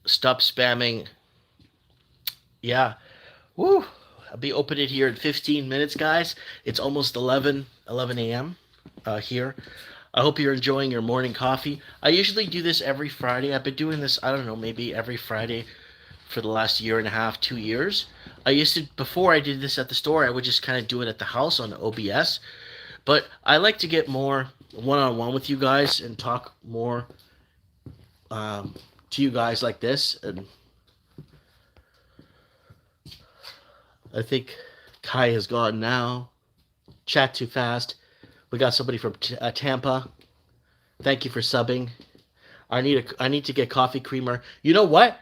Stop spamming. Yeah. Woo. I'll be opening here in 15 minutes, guys. It's almost 11 a.m. Here. I hope you're enjoying your morning coffee. I usually do this every Friday. I've been doing this, I don't know, maybe every Friday for the last year and a half, 2 years. I used to, before I did this at the store, I would just kind of do it at the house on OBS. But I like to get more one-on-one with you guys and talk more to you guys like this. And I think Kai has gone now. Chat too fast. We got somebody from Tampa. Thank you for subbing. I need to get coffee creamer. You know what?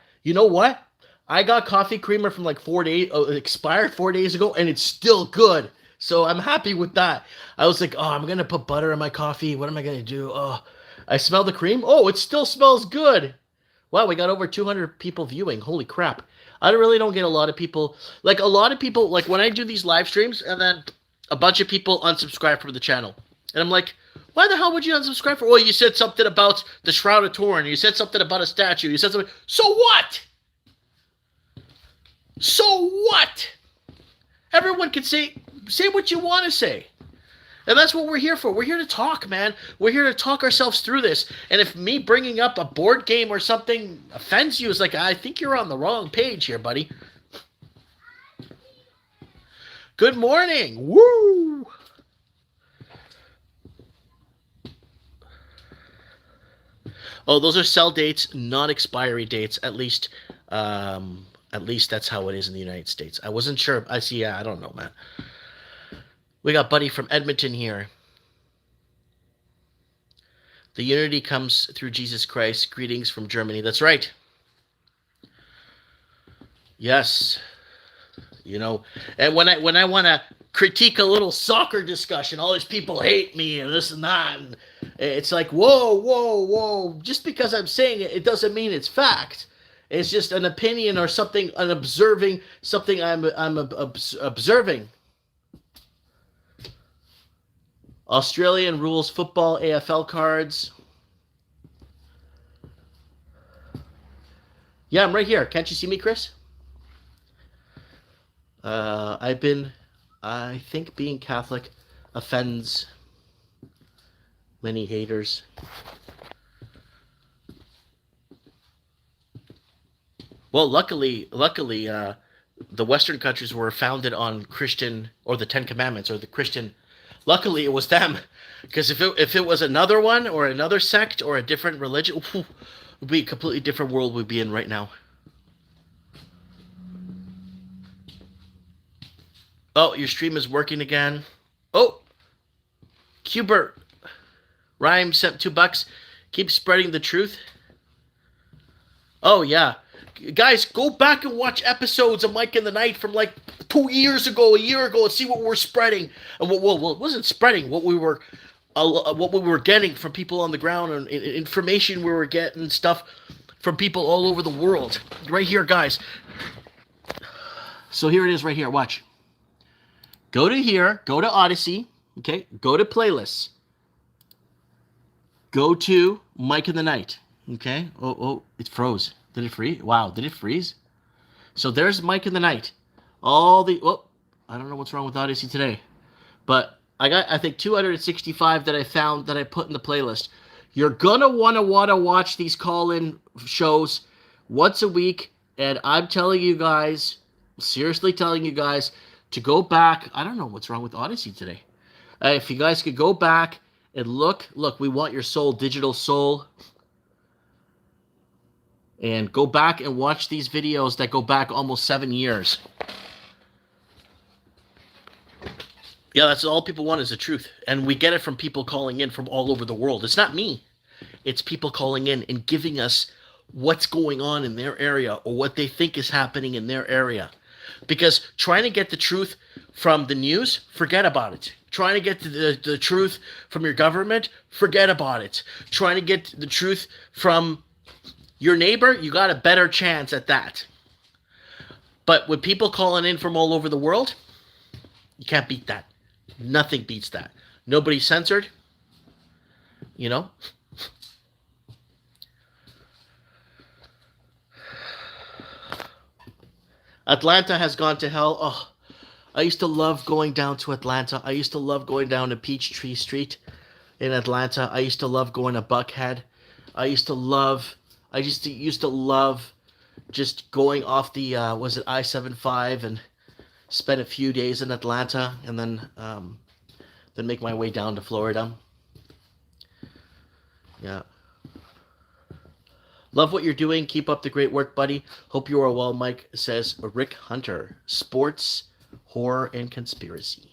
I got coffee creamer from like 4 days, expired 4 days ago, and it's still good. So I'm happy with that. I was like, oh, I'm gonna put butter in my coffee. What am I gonna do? Oh, I smell the cream. Oh, it still smells good. Wow, we got over 200 people viewing. Holy crap. I really don't get a lot of people. Like, a lot of people, like, when I do these live streams, and then a bunch of people unsubscribe from the channel. And I'm like, why the hell would you unsubscribe for? Well, you said something about the Shroud of Turin. You said something about a statue. You said something. So what? So what? Everyone can say what you want to say. And that's what we're here for. We're here to talk, man. We're here to talk ourselves through this. And if me bringing up a board game or something offends you, it's like, I think you're on the wrong page here, buddy. Good morning. Woo! Oh, those are sell dates, not expiry dates. At least that's how it is in the United States. I wasn't sure. I see. Yeah, I don't know, man. We got Buddy from Edmonton here. The unity comes through Jesus Christ. Greetings from Germany. That's right. Yes. You know, and when I want to critique a little soccer discussion, all these people hate me and this and that. And it's like, whoa. Just because I'm saying it, it doesn't mean it's fact. It's just an opinion or something, something I'm observing. Australian rules football AFL cards. Yeah, I'm right here. Can't you see me, Chris? I think being Catholic offends many haters. Well, luckily, the Western countries were founded on Christian, or the Ten Commandments, or the Christian. Luckily, it was them, because if it was another one or another sect or a different religion, it would be a completely different world we'd be in right now. Oh, your stream is working again. Oh, Cubert Rhyme sent $2. Keep spreading the truth. Oh yeah, guys, go back and watch episodes of Mike in the Night from like 2 years ago, a year ago, and see what we're spreading and what wasn't spreading. What we were getting from people on the ground, and information we were getting, stuff from people all over the world. Right here, guys. So here it is, right here. Watch. Go to here. Go to Odyssey. Okay. Go to playlists. Go to Mike in the Night. Okay. Oh, it froze. Did it freeze? Wow. Did it freeze? So there's Mike in the Night. I don't know what's wrong with Odyssey today, but I got, I think, 265 that I found that I put in the playlist. You're gonna wanna watch these call-in shows once a week, and I'm telling you guys, seriously telling you guys, to go back. I don't know what's wrong with Odyssey today. If you guys could go back and look, we want your soul, digital soul. And go back and watch these videos that go back almost 7 years. Yeah, that's all people want, is the truth. And we get it from people calling in from all over the world. It's not me. It's people calling in and giving us what's going on in their area or what they think is happening in their area. Because trying to get the truth from the news, forget about it. Trying to get the truth from your government, forget about it. Trying to get the truth from your neighbor, you got a better chance at that. But with people calling in from all over the world, you can't beat that. Nothing beats that. Nobody's censored. You know? Atlanta has gone to hell. Oh, I used to love going down to Atlanta. I used to love going down to Peachtree Street in Atlanta. I used to love going to Buckhead. I used to love just going off the I-75 and spend a few days in Atlanta, and then make my way down to Florida. Yeah. Love what you're doing. Keep up the great work, buddy. Hope you are well, Mike, says Rick Hunter. Sports, horror, and conspiracy.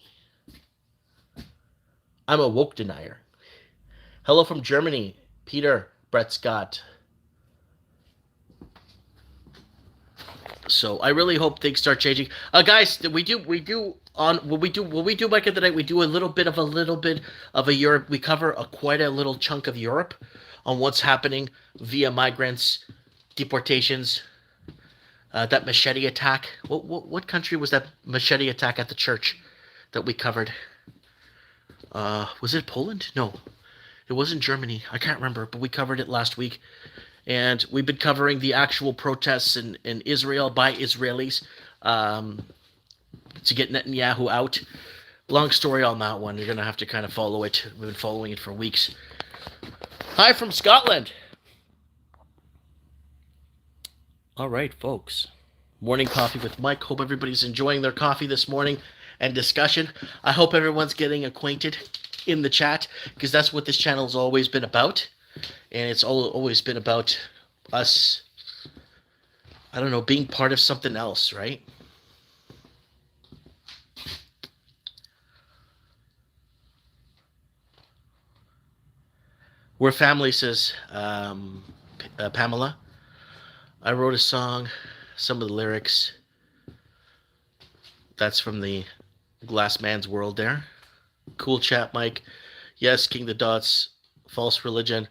I'm a woke denier. Hello from Germany, Peter Brett Scott. So I really hope things start changing. Guys, we do on what we do Mike of the Night, we do a little bit of a Europe. We cover quite a little chunk of Europe on what's happening via migrants, deportations, that machete attack. What country was that machete attack at the church that we covered? Was it Poland? No, it wasn't Germany. I can't remember, but we covered it last week. And we've been covering the actual protests in Israel by Israelis to get Netanyahu out. Long story on that one. You're going to have to kind of follow it. We've been following it for weeks. Hi from Scotland. All right, folks. Morning coffee with Mike. Hope everybody's enjoying their coffee this morning and discussion. I hope everyone's getting acquainted in the chat, because that's what this channel has always been about. And it's always been about us, I don't know, being part of something else, right? We're family, says Pamela. I wrote a song, some of the lyrics. That's from the Glass Man's World there. Cool chat, Mike. Yes, King the Dots, false religion.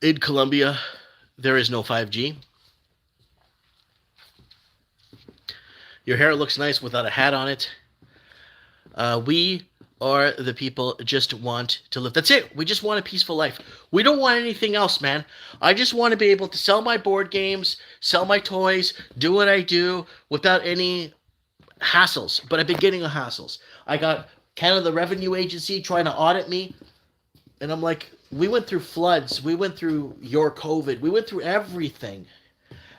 In Colombia, there is no 5G. Your hair looks nice without a hat on it. We are the people just want to live. That's it. We just want a peaceful life. We don't want anything else, man. I just want to be able to sell my board games, sell my toys, do what I do without any hassles. But I've been getting hassles. I got Canada Revenue Agency trying to audit me. And I'm like, we went through floods. We went through your COVID. We went through everything.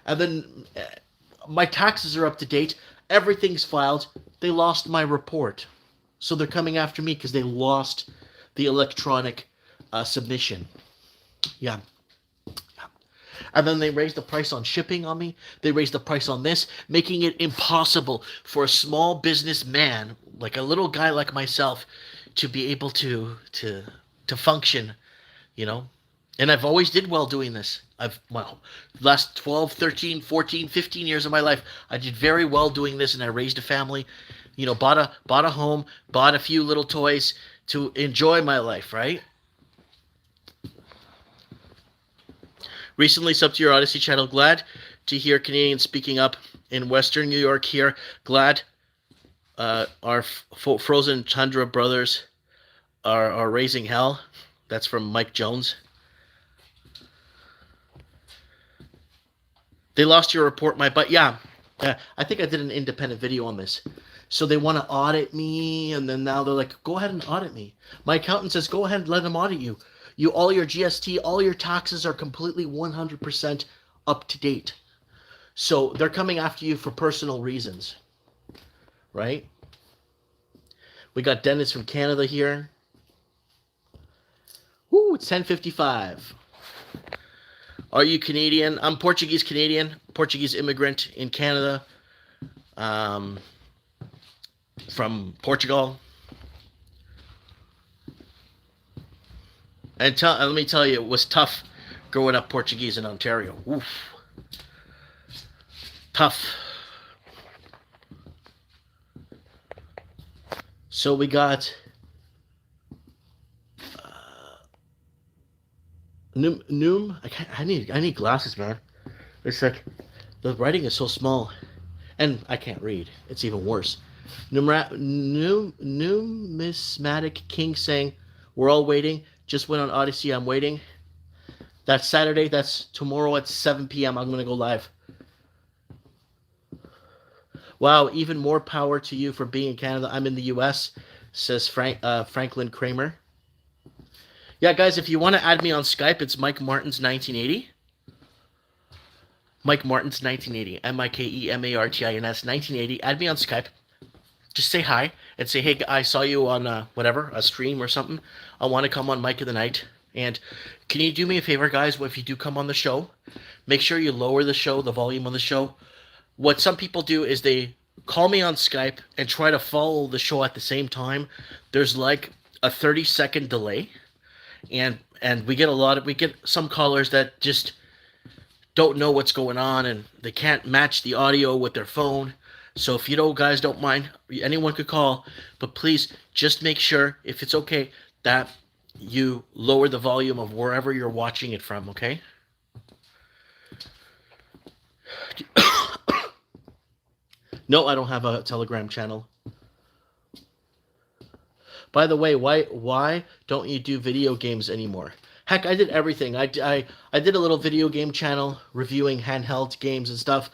And then my taxes are up to date. Everything's filed. They lost my report. So they're coming after me because they lost the electronic submission. Yeah. And then they raised the price on shipping on me. They raised the price on this, making it impossible for a small businessman, like a little guy like myself, to be able to function, you know. And I've always did well doing this. Last 12, 13, 14, 15 years of my life, I did very well doing this, and I raised a family. You know, bought a home, bought a few little toys to enjoy my life, right? Recently subbed to your Odyssey channel. Glad to hear Canadians speaking up in Western New York here. Glad our frozen tundra brothers are raising hell. That's from Mike Jones. They lost your report, my butt. Yeah, I think I did an independent video on this. So they want to audit me, and then now they're like, go ahead and audit me. My accountant says, go ahead and let them audit you. All your GST, all your taxes are completely 100% up to date. So they're coming after you for personal reasons, right? We got Dennis from Canada here. Woo, it's 10:55. Are you Canadian? I'm Portuguese Canadian, Portuguese immigrant in Canada. From Portugal. And let me tell you, it was tough growing up Portuguese in Ontario. Oof. Tough. So we got Noom. I need glasses, man. It's like the writing is so small, and I can't read. It's even worse. Numismatic King saying, we're all waiting. Just went on Odyssey. I'm waiting. That's Saturday. That's tomorrow at 7 p.m. I'm going to go live. Wow, even more power to you for being in Canada. I'm in the U.S., says Franklin Kramer. Yeah, guys, if you want to add me on Skype, it's Mike Martins 1980. Mike Martins 1980. MikeMartins 1980. Add me on Skype. Just say hi and say, hey, I saw you on a stream or something. I want to come on Mike of the Night. And can you do me a favor, guys? If you do come on the show, make sure you lower the show, the volume on the show. What some people do is they call me on Skype and try to follow the show at the same time. There's like a 30-second delay. And we get some callers that just don't know what's going on, and they can't match the audio with their phone. So if guys don't mind, anyone could call, but please just make sure, if it's okay, that you lower the volume of wherever you're watching it from, okay? No, I don't have a Telegram channel. By the way, why don't you do video games anymore? Heck, I did everything. I did a little video game channel reviewing handheld games and stuff.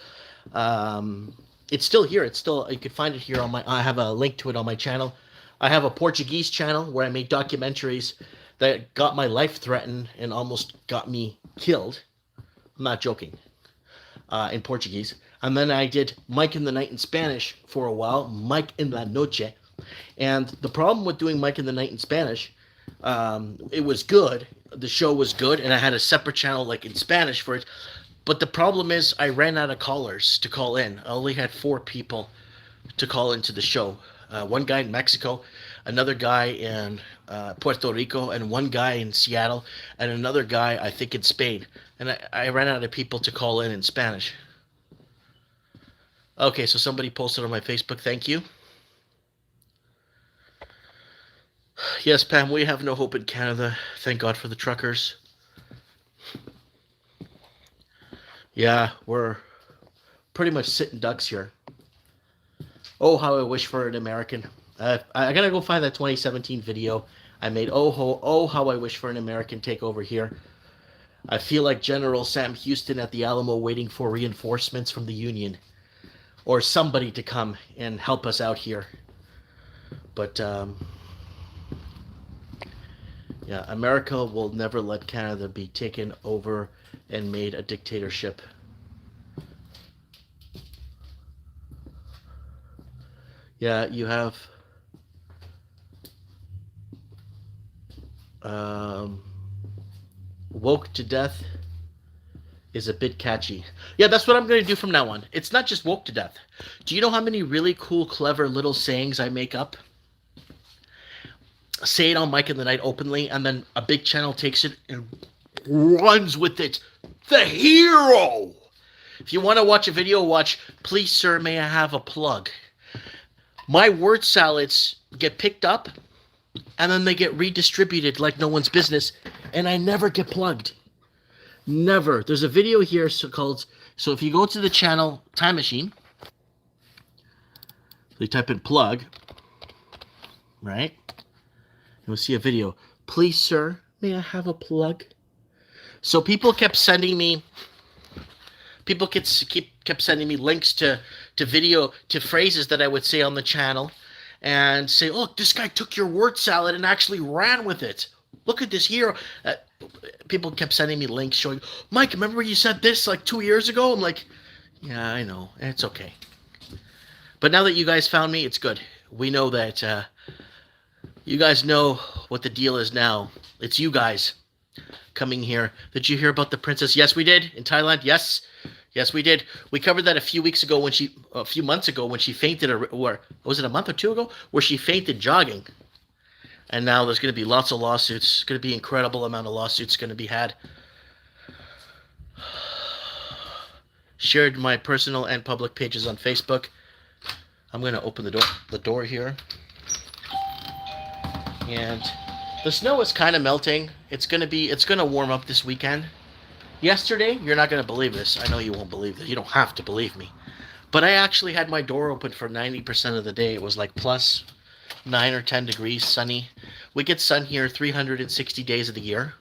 It's still here. It's still, you can find it here on my. I have a link to it on my channel. I have a Portuguese channel where I made documentaries that got my life threatened and almost got me killed. I'm not joking. In Portuguese, and then I did Mike in the Night in Spanish for a while. Mike en la Noche. And the problem with doing Mike in the Night in Spanish, it was good. The show was good, and I had a separate channel like in Spanish for it. But the problem is I ran out of callers to call in. I only had 4 people to call into the show. One guy in Mexico, another guy in Puerto Rico, and one guy in Seattle, and another guy, I think, in Spain. And I ran out of people to call in Spanish. Okay, so somebody posted on my Facebook. Thank you. Yes, Pam, we have no hope in Canada. Thank God for the truckers. Yeah, we're pretty much sitting ducks here. Oh, how I wish for an American. I gotta go find that 2017 video I made. Oh, how I wish for an American takeover here. I feel like General Sam Houston at the Alamo waiting for reinforcements from the Union. Or somebody to come and help us out here. But, yeah, America will never let Canada be taken over and made a dictatorship. Yeah, you have woke to death is a bit catchy. Yeah, that's what I'm going to do from now on. It's not just woke to death. Do you know how many really cool, clever little sayings I make up? Say it on Mike in the Night openly, and then a big channel takes it and runs with it. The hero! If you want to watch a video, watch Please Sir, May I Have a Plug? My word salads get picked up, and then they get redistributed like no one's business, and I never get plugged. Never. There's a video here called, so if you go to the channel Time Machine, so you type in plug, right? You'll see a video. Please, sir, may I have a plug? So people kept sending me links to video, to phrases that I would say on the channel and say, look, this guy took your word salad and actually ran with it. Look at this hero. People kept sending me links showing, Mike, remember you said this like 2 years ago? I'm like, yeah, I know. It's okay. But now that you guys found me, it's good. We know that you guys know what the deal is now. It's you guys coming here. Did you hear about the princess? Yes, we did. In Thailand, yes. Yes, we did. We covered that a few months ago when she fainted, or was it a month or 2 ago, where she fainted jogging. And now there's going to be lots of lawsuits. It's going to be an incredible amount of lawsuits going to be had. Shared my personal and public pages on Facebook. I'm going to open the door here. And the snow is kind of melting. It's going to warm up this weekend. Yesterday, you're not going to believe this. I know you won't believe this. You don't have to believe me. But I actually had my door open for 90% of the day. It was like plus 9 or 10 degrees, sunny. We get sun here 360 days of the year,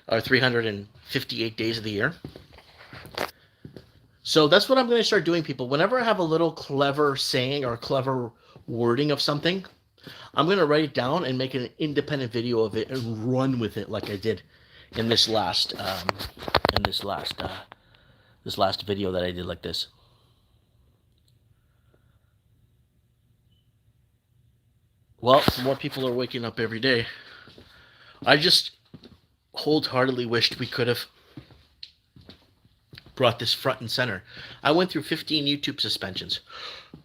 or 358 days of the year. So that's what I'm going to start doing, people. Whenever I have a little clever saying or clever wording of something, I'm going to write it down and make an independent video of it and run with it like I did in this last video that I did like this. Well, more people are waking up every day. I just wholeheartedly wished we could have brought this front and center. I went through 15 YouTube suspensions.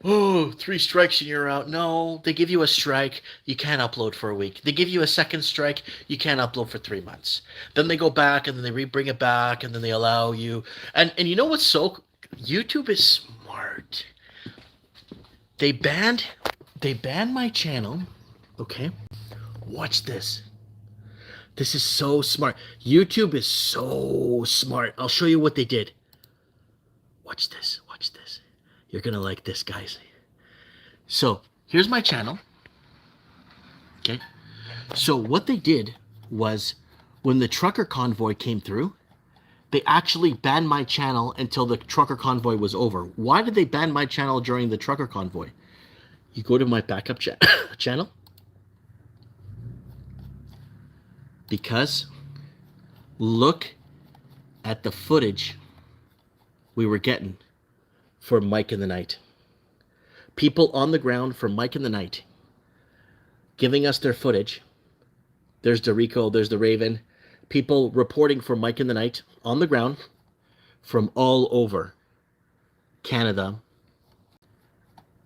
Oh, 3 strikes and you're out. No, they give you a strike, you can't upload for a week. They give you a second strike, you can't upload for 3 months. Then they go back and then they bring it back and then they allow you. And you know what's YouTube is smart. They banned my channel. Okay, watch this. This is so smart. YouTube is so smart. I'll show you what they did. Watch this. Watch this. You're gonna like this, guys. So here's my channel. Okay. So what they did was, when the trucker convoy came through, they actually banned my channel until the trucker convoy was over. Why did they ban my channel during the trucker convoy? You go to my backup channel. Because look at the footage we were getting for Mike in the Night. People on the ground for Mike in the Night giving us their footage. There's Dorico, there's the Raven. People reporting for Mike in the Night on the ground from all over Canada.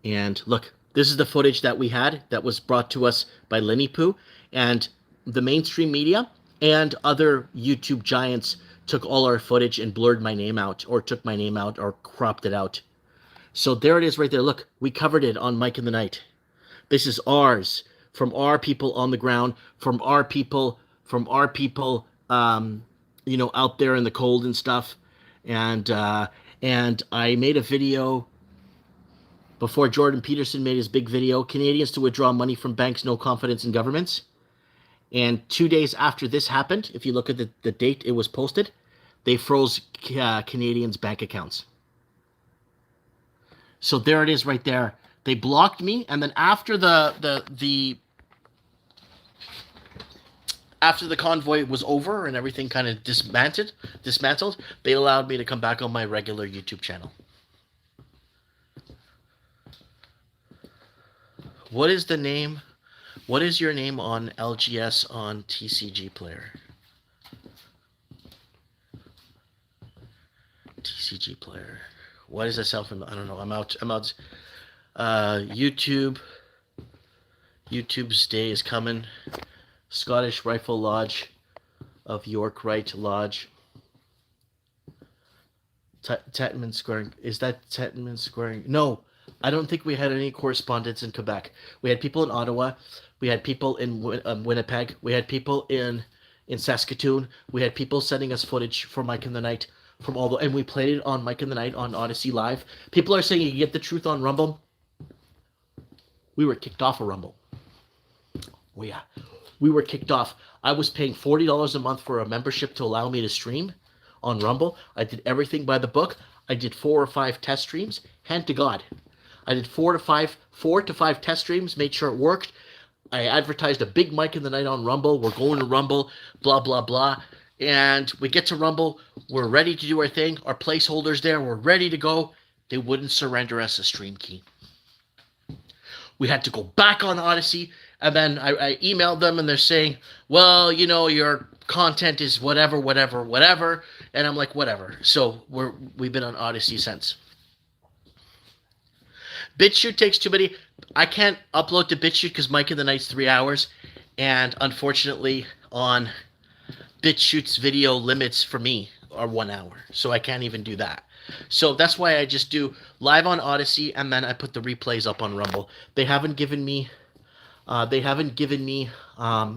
And look, this is the footage that we had that was brought to us by Lenny Poo, and the mainstream media and other YouTube giants took all our footage and blurred my name out, or took my name out, or cropped it out. So there it is right there. Look, we covered it on Mike in the Night. This is ours, from our people on the ground, from our people, you know, out there in the cold and stuff. And I made a video before Jordan Peterson made his big video, Canadians to withdraw money from banks, no confidence in governments. And 2 days after this happened, if you look at the date it was posted, they froze Canadians' bank accounts. So there it is right there. They blocked me, and then after the convoy was over and everything kind of dismantled, they allowed me to come back on my regular YouTube channel. What is the name? What is your name on LGS on TCG Player? TCG Player. What is this? I don't know. I'm out. YouTube's day is coming. Scottish Rifle Lodge of York Right Lodge. Tetman Square. Is that Tetman Square? No, I don't think we had any correspondence in Quebec. We had people in Ottawa. We had people in Winnipeg. We had people in Saskatoon. We had people sending us footage for Mike in the Night from all the, and we played it on Mike in the Night on Odyssey Live. People are saying you can get the truth on Rumble. We were kicked off of Rumble. Oh yeah, we were kicked off. I was paying $40 a month for a membership to allow me to stream on Rumble. I did everything by the book. I did 4 or 5 test streams. Hand to God, I did 4 to 5 test streams. Made sure it worked. I advertised a big Mike in the Night on Rumble. We're going to Rumble, blah, blah, blah. And we get to Rumble. We're ready to do our thing. Our placeholder's there. We're ready to go. They wouldn't surrender us a stream key. We had to go back on Odyssey. And then I emailed them, and they're saying, well, you know, your content is whatever. And I'm like, whatever. So we've been on Odyssey since. BitChute takes too many. I can't upload to BitChute because Mike in the Night's 3 hours. And unfortunately, on BitChute's video limits for me are 1 hour. So I can't even do that. So that's why I just do live on Odyssey, and then I put the replays up on Rumble. They haven't given me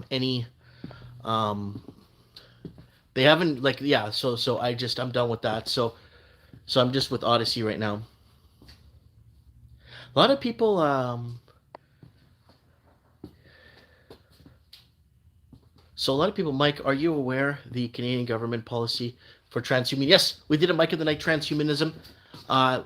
any they haven't, like, yeah, so I'm done with that. So I'm just with Odyssey right now. A lot of people Mike, are you aware the Canadian government policy for transhuman? Yes, we did a Mike in the Night transhumanism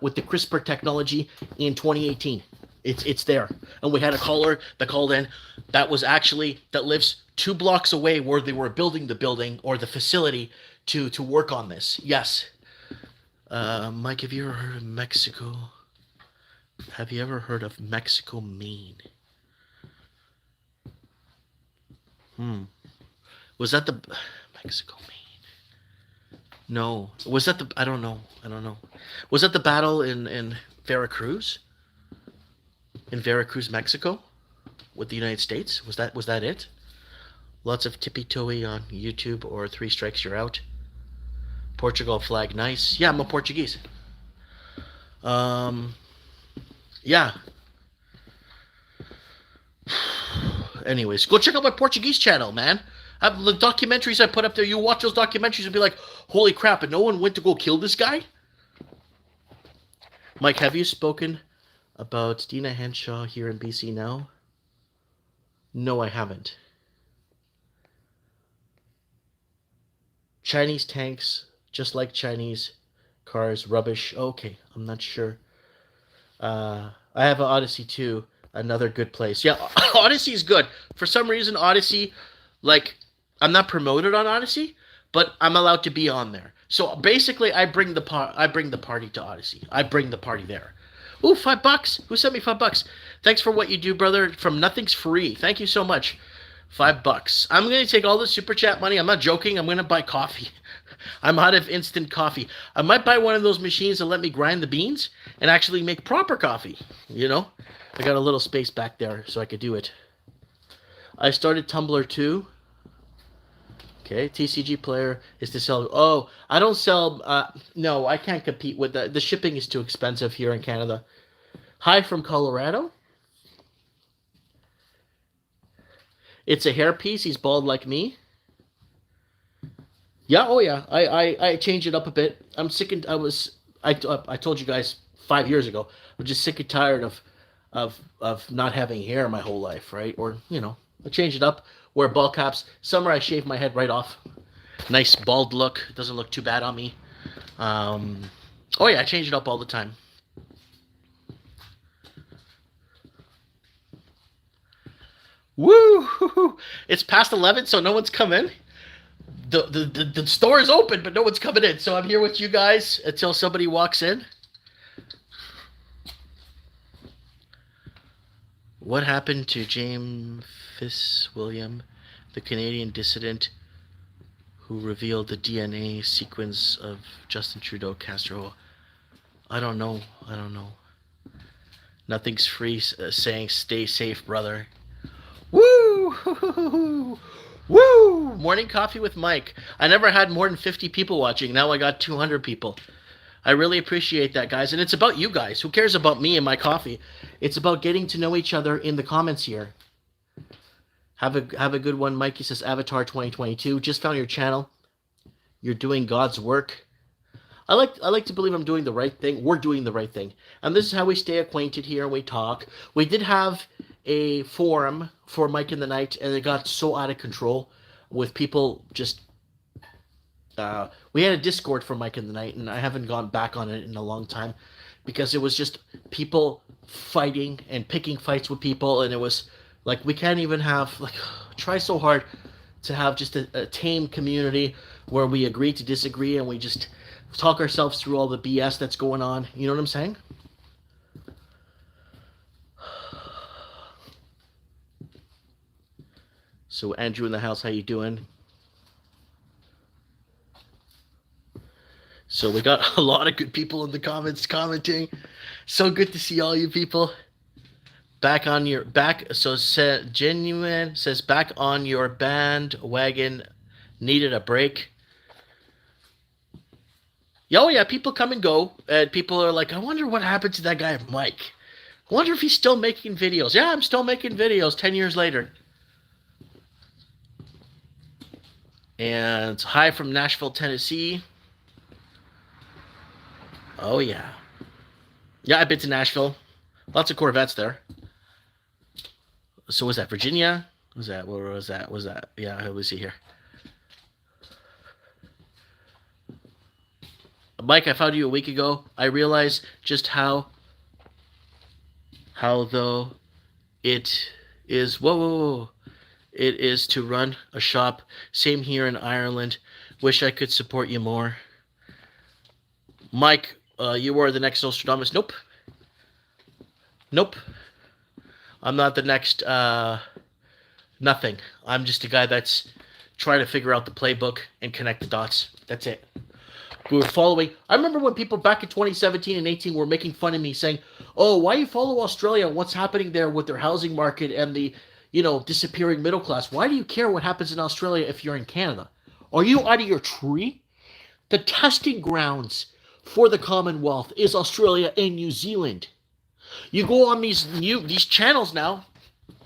with the CRISPR technology in 2018. It's there. And we had a caller that called in that lives 2 blocks away where they were building the building or the facility to work on this. Yes. Mike, have you ever heard of Mexico? Have you ever heard of Mexico, Maine? Was that the Mexico, Maine? No. Was that the I don't know. Was that the battle in Veracruz? In Veracruz, Mexico? With the United States? Was that it? Lots of tippy-toey on YouTube, or 3 strikes you're out. Portugal flag, nice. Yeah, I'm a Portuguese. Yeah. Anyways, go check out my Portuguese channel, man. The documentaries I put up there, you watch those documentaries and be like, holy crap, and no one went to go kill this guy? Mike, have you spoken about Dina Henshaw here in BC now? No, I haven't. Chinese tanks, just like Chinese cars, rubbish. Okay, I'm not sure. I have an Odyssey too. Another good place. Yeah, Odyssey is good. For some reason, Odyssey, like, I'm not promoted on Odyssey, but I'm allowed to be on there. So basically, I bring the party to Odyssey. I bring the party there. Ooh, $5. Who sent me $5? Thanks for what you do, brother. From Nothing's Free. Thank you so much. $5. I'm gonna take all the super chat money. I'm not joking. I'm gonna buy coffee. I'm out of instant coffee. I might buy one of those machines that let me grind the beans and actually make proper coffee. You know, I got a little space back there so I could do it. I started Tumblr too. Okay, TCG player is to sell. Oh, I don't sell. No, I can't compete with that. The shipping is too expensive here in Canada. Hi from Colorado. It's a hairpiece. He's bald like me. Yeah. Oh yeah. I changed it up a bit. I'm sick and I told you guys 5 years ago. I'm just sick and tired of not having hair my whole life, right? Or I changed it up. Wear ball caps. Summer I shave my head right off. Nice bald look. Doesn't look too bad on me. Oh yeah, I change it up all the time. Woo! It's past 11, so no one's come in. The store is open, but no one's coming in. So I'm here with you guys until somebody walks in. What happened to James Fitzwilliam, the Canadian dissident who revealed the DNA sequence of Justin Trudeau Castro? I don't know. Nothing's free saying stay safe, brother. Woo! Woo! Morning coffee with Mike. I never had more than 50 people watching. Now I got 200 people. I really appreciate that, guys. And it's about you guys. Who cares about me and my coffee? It's about getting to know each other in the comments here. Have a good one, Mikey says Avatar 2022. Just found your channel. You're doing God's work. I like to believe I'm doing the right thing. We're doing the right thing. And this is how we stay acquainted here and we talk. We did have a forum for Mike in the Night, and it got so out of control with people just... we had a Discord for Mike in the Night, and I haven't gone back on it in a long time because it was just people fighting and picking fights with people, and it was like we can't even have try so hard to have just a tame community where we agree to disagree and we just talk ourselves through all the BS that's going on. You know what I'm saying? So Andrew in the house, how you doing? So we got a lot of good people in the comments commenting. So good to see all you people. Back on your back. So Genuine says back on your bandwagon. Needed a break. Oh yeah, people come and go, and people are like, I wonder what happened to that guy Mike. I wonder if he's still making videos. Yeah, I'm still making videos 10 years later. And hi from Nashville, Tennessee. Oh, yeah. Yeah, I've been to Nashville. Lots of Corvettes there. So was that Virginia? Where was that? Yeah, let me see here. Mike, I found you a week ago. I realized just how though it is... Whoa. It is to run a shop. Same here in Ireland. Wish I could support you more. Mike, you are the next Nostradamus. Nope. I'm not the next nothing. I'm just a guy that's trying to figure out the playbook and connect the dots. That's it. We were following. I remember when people back in 2017 and 18 were making fun of me saying, oh, why you follow Australia? What's happening there with their housing market and the disappearing middle class? Why do you care what happens in Australia if you're in Canada? Are you out of your tree? The testing grounds for the Commonwealth is Australia and New Zealand. You go on these channels now,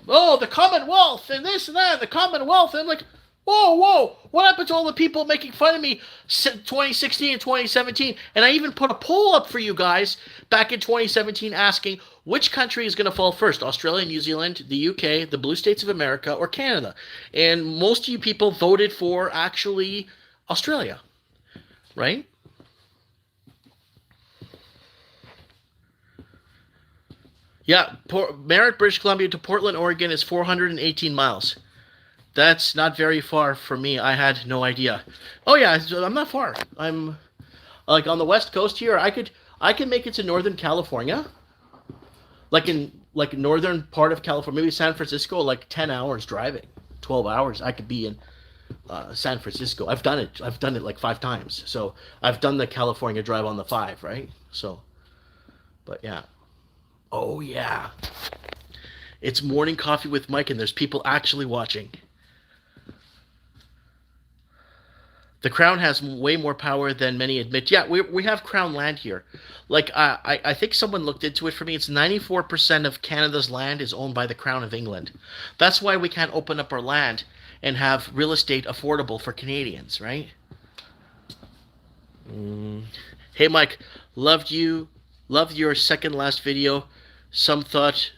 oh, the Commonwealth and this and that, the Commonwealth. And I'm like, whoa, whoa, what happened to all the people making fun of me 2016 and 2017? And I even put a poll up for you guys back in 2017 asking which country is going to fall first, Australia, New Zealand, the UK, the blue states of America, or Canada. And most of you people voted for actually Australia, right? Yeah, Merritt, British Columbia to Portland, Oregon is 418 miles. That's not very far from me. I had no idea. Oh yeah, I'm not far. I'm like on the west coast here. I can make it to Northern California, like northern part of California, maybe San Francisco, like 10 hours driving, 12 hours. I could be in San Francisco. I've done it. I've done it like 5 times. So I've done the California drive on the 5, right? So, but yeah. Oh yeah. It's morning coffee with Mike, and there's people actually watching. The crown has way more power than many admit. Yeah, we have crown land here. Like I think someone looked into it for me. It's 94% of Canada's land is owned by the Crown of England. That's why we can't open up our land and have real estate affordable for Canadians, right? Hey Mike, loved your second last video. Some thought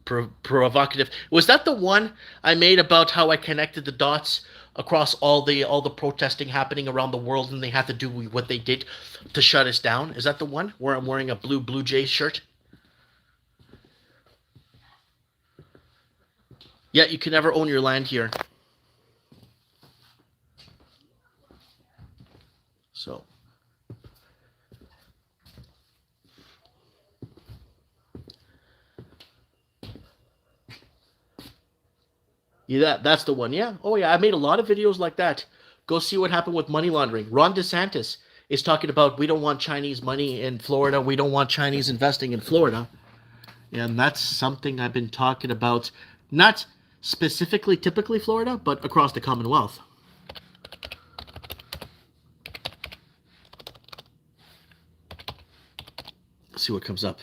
provocative. Was that the one I made about how I connected the dots across all the protesting happening around the world, and they had to do what they did to shut us down? Is that the one where I'm wearing a Blue Jays shirt? Yeah, you can never own your land here. So. Yeah, that's the one. Yeah. Oh, yeah. I made a lot of videos like that. Go see what happened with money laundering. Ron DeSantis is talking about we don't want Chinese money in Florida. We don't want Chinese investing in Florida. And that's something I've been talking about, not specifically, typically Florida, but across the Commonwealth. Let's see what comes up.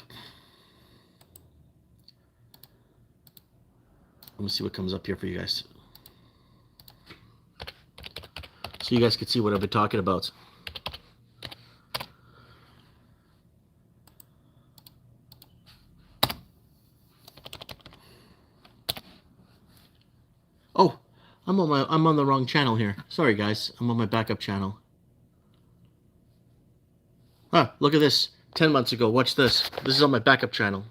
Let me see what comes up here for you guys. So you guys can see what I've been talking about. Oh, I'm on the wrong channel here. Sorry guys, I'm on my backup channel. Ah, look at this. 10 months ago. Watch this. This is on my backup channel.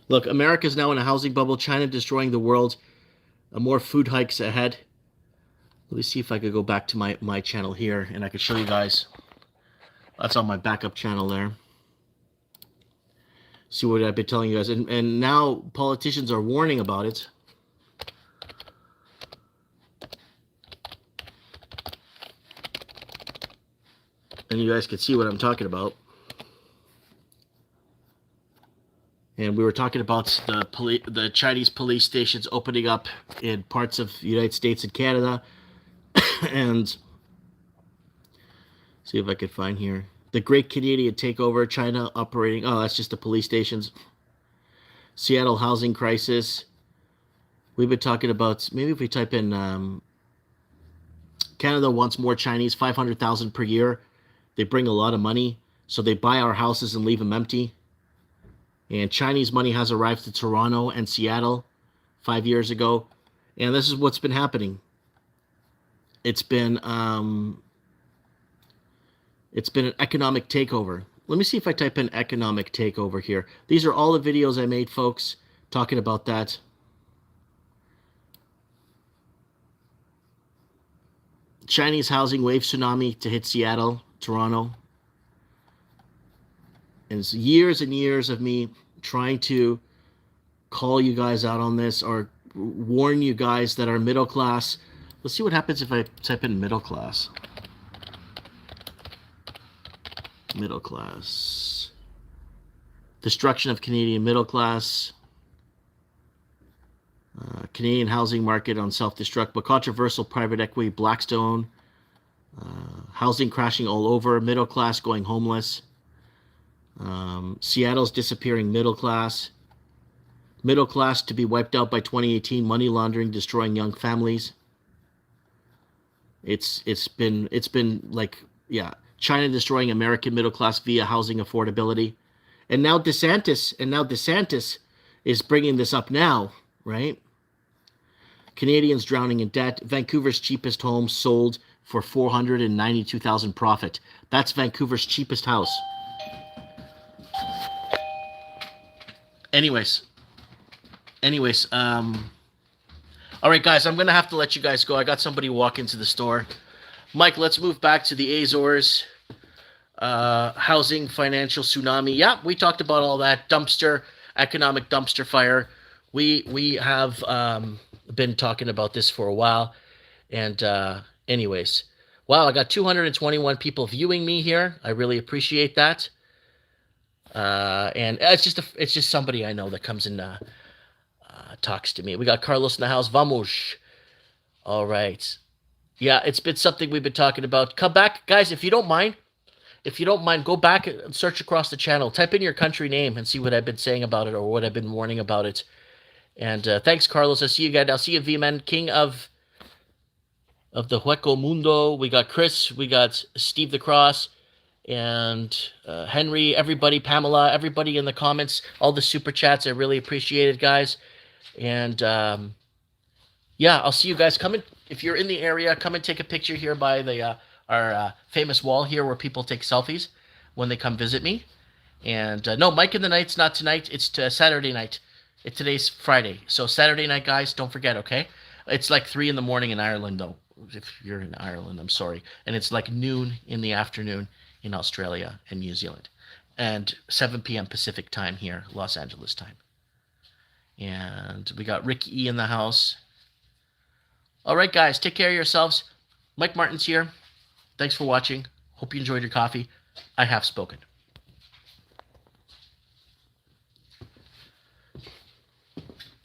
Look, America is now in a housing bubble. China destroying the world. More food hikes ahead. Let me see if I could go back to my channel here, and I could show you guys. That's on my backup channel there. See what I've been telling you guys. And now politicians are warning about it. And you guys can see what I'm talking about. And we were talking about the Chinese police stations opening up in parts of the United States and Canada. And see if I could find here. The Great Canadian Takeover, China operating. Oh, that's just the police stations. Seattle housing crisis. We've been talking about, maybe if we type in Canada wants more Chinese, 500,000 per year. They bring a lot of money, so they buy our houses and leave them empty. And Chinese money has arrived to Toronto and Seattle 5 years ago. And this is what's been happening. It's been an economic takeover. Let me see if I type in economic takeover here. These are all the videos I made, folks, talking about that. Chinese housing wave tsunami to hit Seattle, Toronto. And it's years and years of me trying to call you guys out on this or warn you guys that are middle class. Let's see what happens if I type in middle class. Middle class. Destruction of Canadian middle class. Canadian housing market on self-destruct, but controversial private equity, Blackstone. Housing crashing all over, middle class going homeless. Seattle's disappearing middle class. Middle class to be wiped out by 2018. Money laundering destroying young families. It's been like, yeah, China destroying American middle class via housing affordability. And now DeSantis is bringing this up now, right? Canadians drowning in debt. Vancouver's cheapest home sold for $492,000 profit. That's Vancouver's cheapest house. Anyways, all right, guys, I'm gonna have to let you guys go. I got somebody walk into the store. Mike, let's move back to the Azores. Housing, financial tsunami. Yeah, we talked about all that. Economic dumpster fire. We have been talking about this for a while. And anyways, wow, I got 221 people viewing me here. I really appreciate that. And it's just somebody I know that comes and talks to me. We got Carlos in the house. Vamos. All right. Yeah, it's been something we've been talking about. Come back, guys, if you don't mind. If you don't mind, go back and search across the channel. Type in your country name and see what I've been saying about it or what I've been warning about it. And thanks, Carlos. I'll see you guys. I'll see you, V-Man, King of the Hueco Mundo. We got Chris. We got Steve the Cross. And Henry, everybody, Pamela, everybody in the comments, all the super chats. I really appreciate it, guys. And yeah, I'll see you guys. Come in. If you're in the area, come and take a picture here by the our famous wall here where people take selfies when they come visit me. And no, Mike in the Night's not tonight. It's Saturday night. Today's Friday. So Saturday night, guys, don't forget, okay? It's like 3 in the morning in Ireland, though. If you're in Ireland, I'm sorry. And it's like noon in the afternoon in Australia and New Zealand. And 7 p.m. Pacific time here, Los Angeles time. And we got Ricky E in the house. All right, guys, take care of yourselves. Mike Martin's here. Thanks for watching. Hope you enjoyed your coffee. I have spoken.